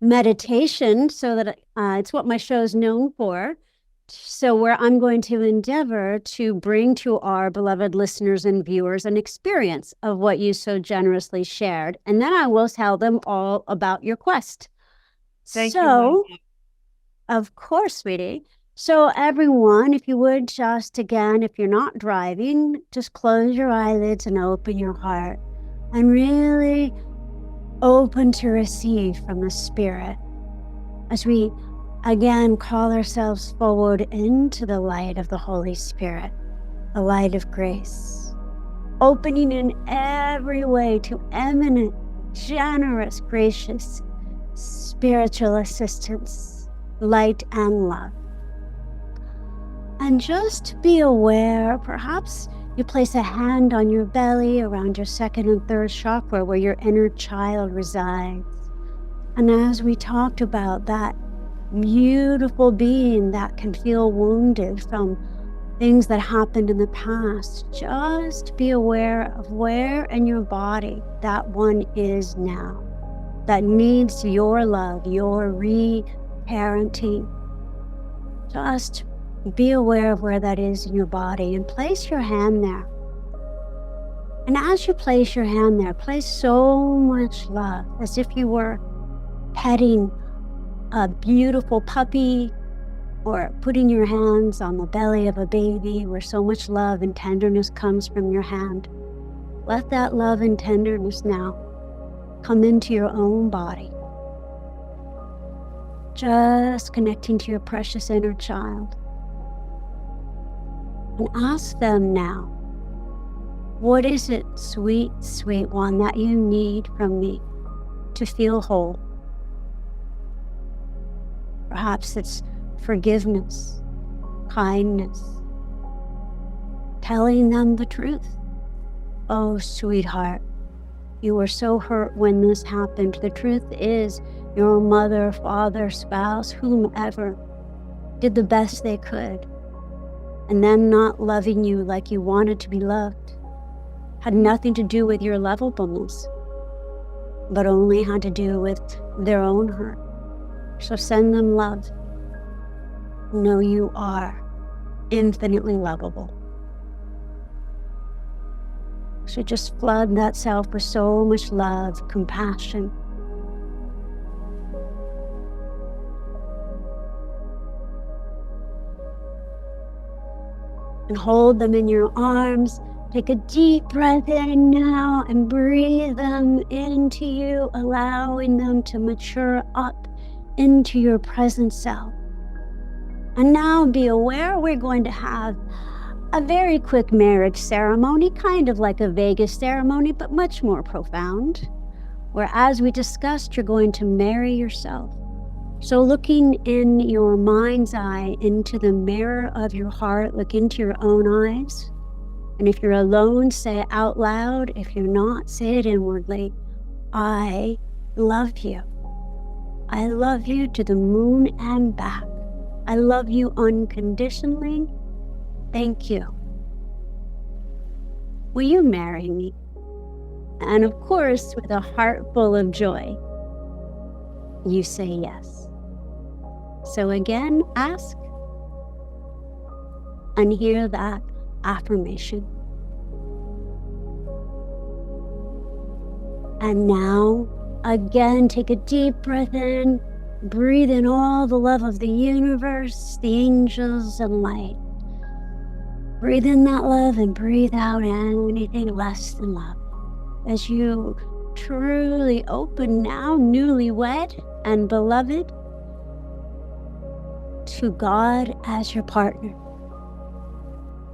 A: meditation so that it's what my show is known for. So where I'm going to endeavor to bring to our beloved listeners and viewers an experience of what you so generously shared. And then I will tell them all about your quest.
B: Thank you.
A: Of course, sweetie. So everyone, if you would just, again, if you're not driving, just close your eyelids and open your heart and really open to receive from the Spirit as we again call ourselves forward into the light of the Holy Spirit, the light of grace, opening in every way to eminent, generous, gracious, spiritual assistance, light and love. And just be aware, perhaps you place a hand on your belly around your second and third chakra where your inner child resides. And as we talked about that beautiful being that can feel wounded from things that happened in the past, just be aware of where in your body that one is now, that needs your love, your re-parenting. Just be aware of where that is in your body and place your hand there. And as you place your hand there, place so much love as if you were petting a beautiful puppy or putting your hands on the belly of a baby where so much love and tenderness comes from your hand. Let that love and tenderness now come into your own body. Just connecting to your precious inner child. And ask them now, what is it, sweet, sweet one, that you need from me to feel whole? Perhaps it's forgiveness, kindness, telling them the truth. Oh, sweetheart, you were so hurt when this happened. The truth is, your mother, father, spouse, whomever, did the best they could. And them not loving you like you wanted to be loved had nothing to do with your lovableness, but only had to do with their own hurt. So send them love. Know you are infinitely lovable. So just flood that self with so much love, compassion. And hold them in your arms. Take a deep breath in now and breathe them into you, allowing them to mature up into your present self. And now be aware we're going to have a very quick marriage ceremony, kind of like a Vegas ceremony, but much more profound, where, as we discussed, you're going to marry yourself. So looking in your mind's eye into the mirror of your heart, look into your own eyes. And if you're alone, say it out loud. If you're not, say it inwardly. I love you. I love you to the moon and back. I love you unconditionally. Thank you. Will you marry me? And of course, with a heart full of joy, you say yes. So again, ask and hear that affirmation. And now, again, take a deep breath in Breathe in all the love of the universe, the angels, and light. Breathe in that love and breathe out anything less than love. As you truly open now, newlywed and beloved, to God as your partner,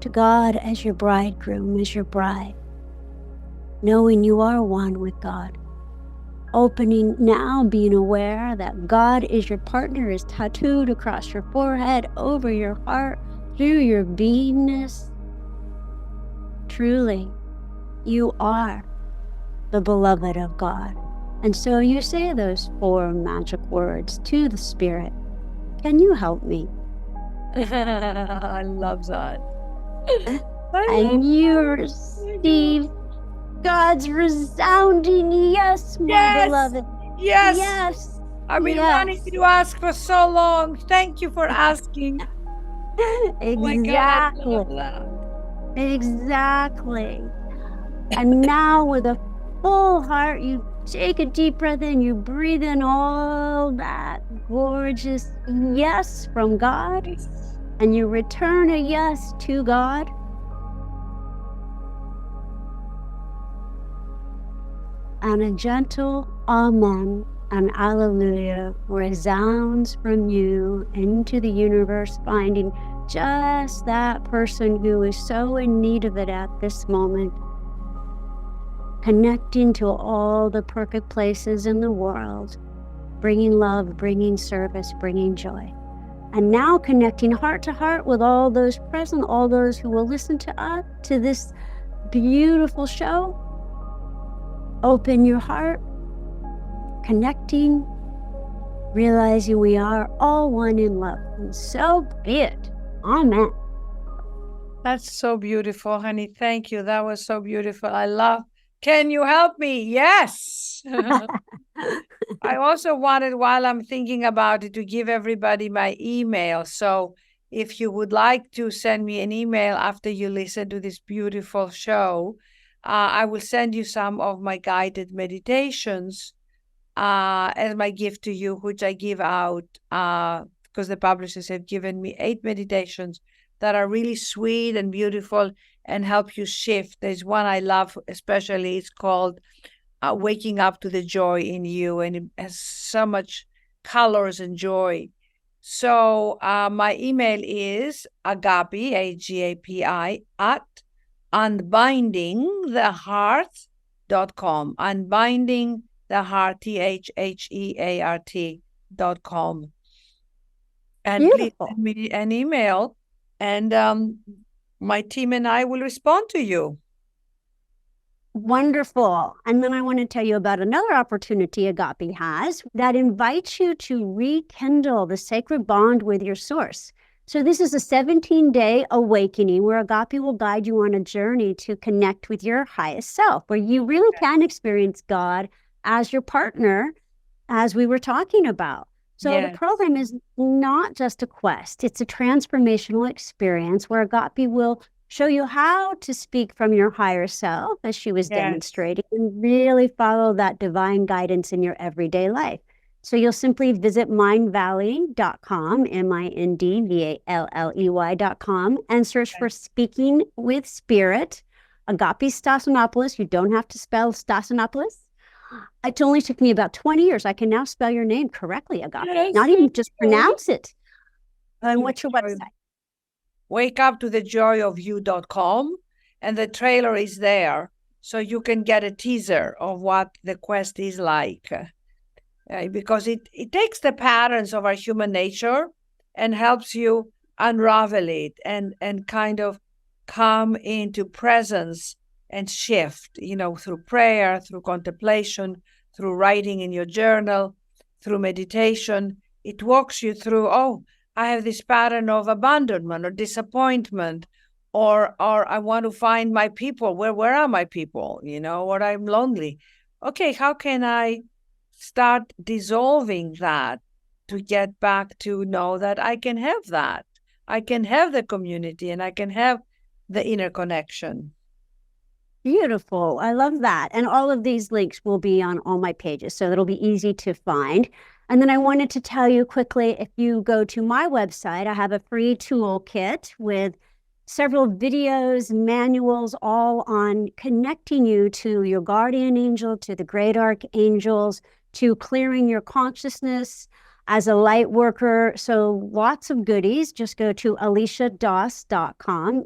A: to God as your bridegroom, as your bride, knowing you are one with God. Opening now, being aware that God is your partner, is tattooed across your forehead, over your heart, through your beingness. Truly, you are the beloved of God. And so you say those 4 magic words to the Spirit. Can you help me?
B: I love that.
A: And you receive God's resounding yes, my
B: Yes,
A: beloved.
B: yes.
A: Yes.
B: I've been wanting to ask for so long. Thank you for asking.
A: Exactly.
B: Oh my God, I love that.
A: Exactly. And now with a full heart, you take a deep breath in, you breathe in all that gorgeous yes from God, and you return a yes to God. And a gentle amen and alleluia resounds from you into the universe, finding just that person who is so in need of it at this moment, connecting to all the perfect places in the world, bringing love, bringing service, bringing joy. And now connecting heart to heart with all those present, all those who will listen to this beautiful show. Open your heart, connecting, realizing we are all one in love. And so be it. Amen.
B: That's so beautiful, honey. Thank you. That was so beautiful. I love. Can you help me? Yes. I also wanted, while I'm thinking about it, to give everybody my email. So if you would like to send me an email after you listen to this beautiful show, I will send you some of my guided meditations as my gift to you, which I give out because the publishers have given me 8 meditations that are really sweet and beautiful and help you shift. There's one I love especially. It's called Waking Up to the Joy in You, and it has so much colors and joy. So my email is Agapi, Agapi, at unbindingtheheart.com. Unbindingtheheart, THHEART.com. And
A: Beautiful.
B: please send me an email, and my team and I will respond to you.
A: Wonderful. And then I want to tell you about another opportunity Agapi has that invites you to rekindle the sacred bond with your source. So this is a 17-day awakening where Agapi will guide you on a journey to connect with your highest self, where you really can experience God as your partner, as we were talking about. So the program is not just a quest. It's a transformational experience where Agapi will show you how to speak from your higher self, as she was demonstrating, and really follow that divine guidance in your everyday life. So you'll simply visit mindvalley.com, mindvalley.com, and search for Speaking with Spirit, Agapi Stassinopoulos. You don't have to spell Stassinopoulos. It only took me about 20 years. I can now spell your name correctly, Agapi. Not even just pronounce it. And what's your website?
B: wakeuptothejoyofyou.com, and the trailer is there, so you can get a teaser of what the quest is like, because it takes the patterns of our human nature and helps you unravel it and kind of come into presence and shift, through prayer, through contemplation, through writing in your journal, through meditation. It walks you through, I have this pattern of abandonment or disappointment, or I want to find my people. Where are my people? Or I'm lonely. Okay, how can I start dissolving that to get back to know that I can have that? I can have the community and I can have the inner connection.
A: Beautiful. I love that. And all of these links will be on all my pages, so it'll be easy to find. And then I wanted to tell you quickly, if you go to my website, I have a free toolkit with several videos, manuals, all on connecting you to your guardian angel, to the great archangels, to clearing your consciousness as a light worker. So lots of goodies. Just go to aliciadoss.com,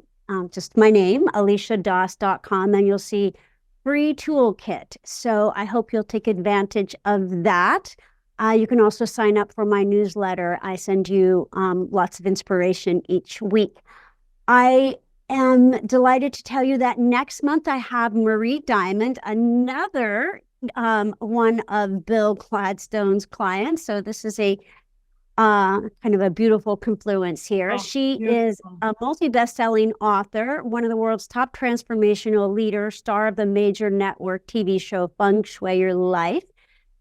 A: just my name, aliciadoss.com, and you'll see free toolkit. So I hope you'll take advantage of that. You can also sign up for my newsletter. I send you lots of inspiration each week. I am delighted to tell you that next month I have Marie Diamond, another one of Bill Gladstone's clients. So this is a kind of a beautiful confluence here.
B: Oh,
A: she
B: beautiful.
A: is a multi-best-selling author, one of the world's top transformational leaders, star of the major network TV show Feng Shui Your Life,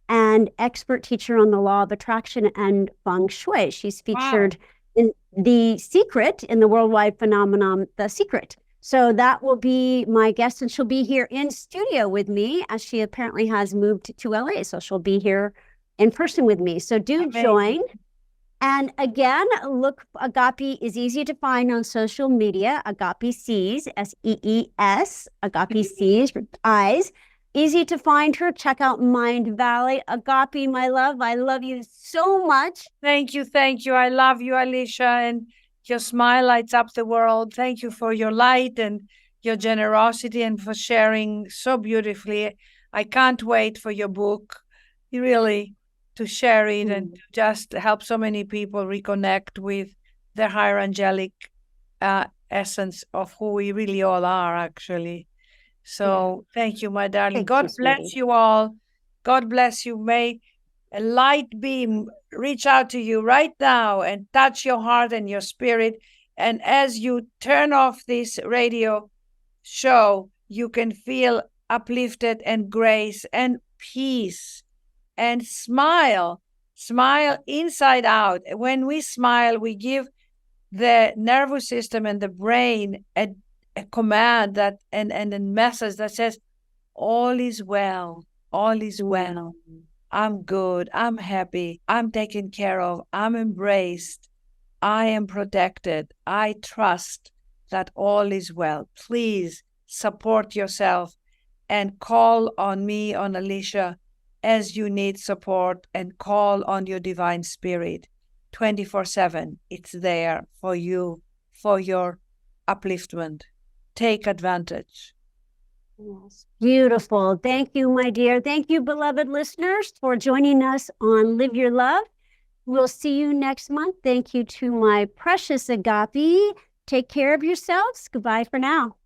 A: and expert teacher on the law of attraction and feng shui. She's featured in The Secret, in the worldwide phenomenon, The Secret. So that will be my guest, and she'll be here in studio with me, as she apparently has moved to LA. So she'll be here in person with me. So do join. And again, look, Agapi is easy to find on social media. Agapi Sees, S-E-E-S, Agapi Sees, eyes. Easy to find her. Check out Mindvalley. Agapi, my love, I love you so much.
B: Thank you. Thank you. I love you, Alicia. And your smile lights up the world. Thank you for your light and your generosity and for sharing so beautifully. I can't wait for your book, really, to share it and to just help so many people reconnect with their higher angelic essence of who we really all are, actually. So thank you, my darling. God bless you all. God bless you. May a light beam reach out to you right now and touch your heart and your spirit. And as you turn off this radio show, you can feel uplifted and grace and peace and smile inside out. When we smile, we give the nervous system and the brain a command that and a message that says, all is well, all is well. I'm good, I'm happy, I'm taken care of, I'm embraced, I am protected, I trust that all is well. Please support yourself and call on me, on Alicia, as you need support, and call on your divine spirit 24/7. It's there for you, for your upliftment. Take advantage.
A: Yes. Beautiful. Thank you, my dear. Thank you, beloved listeners, for joining us on Live Your Love. We'll see you next month. Thank you to my precious Agapi. Take care of yourselves. Goodbye for now.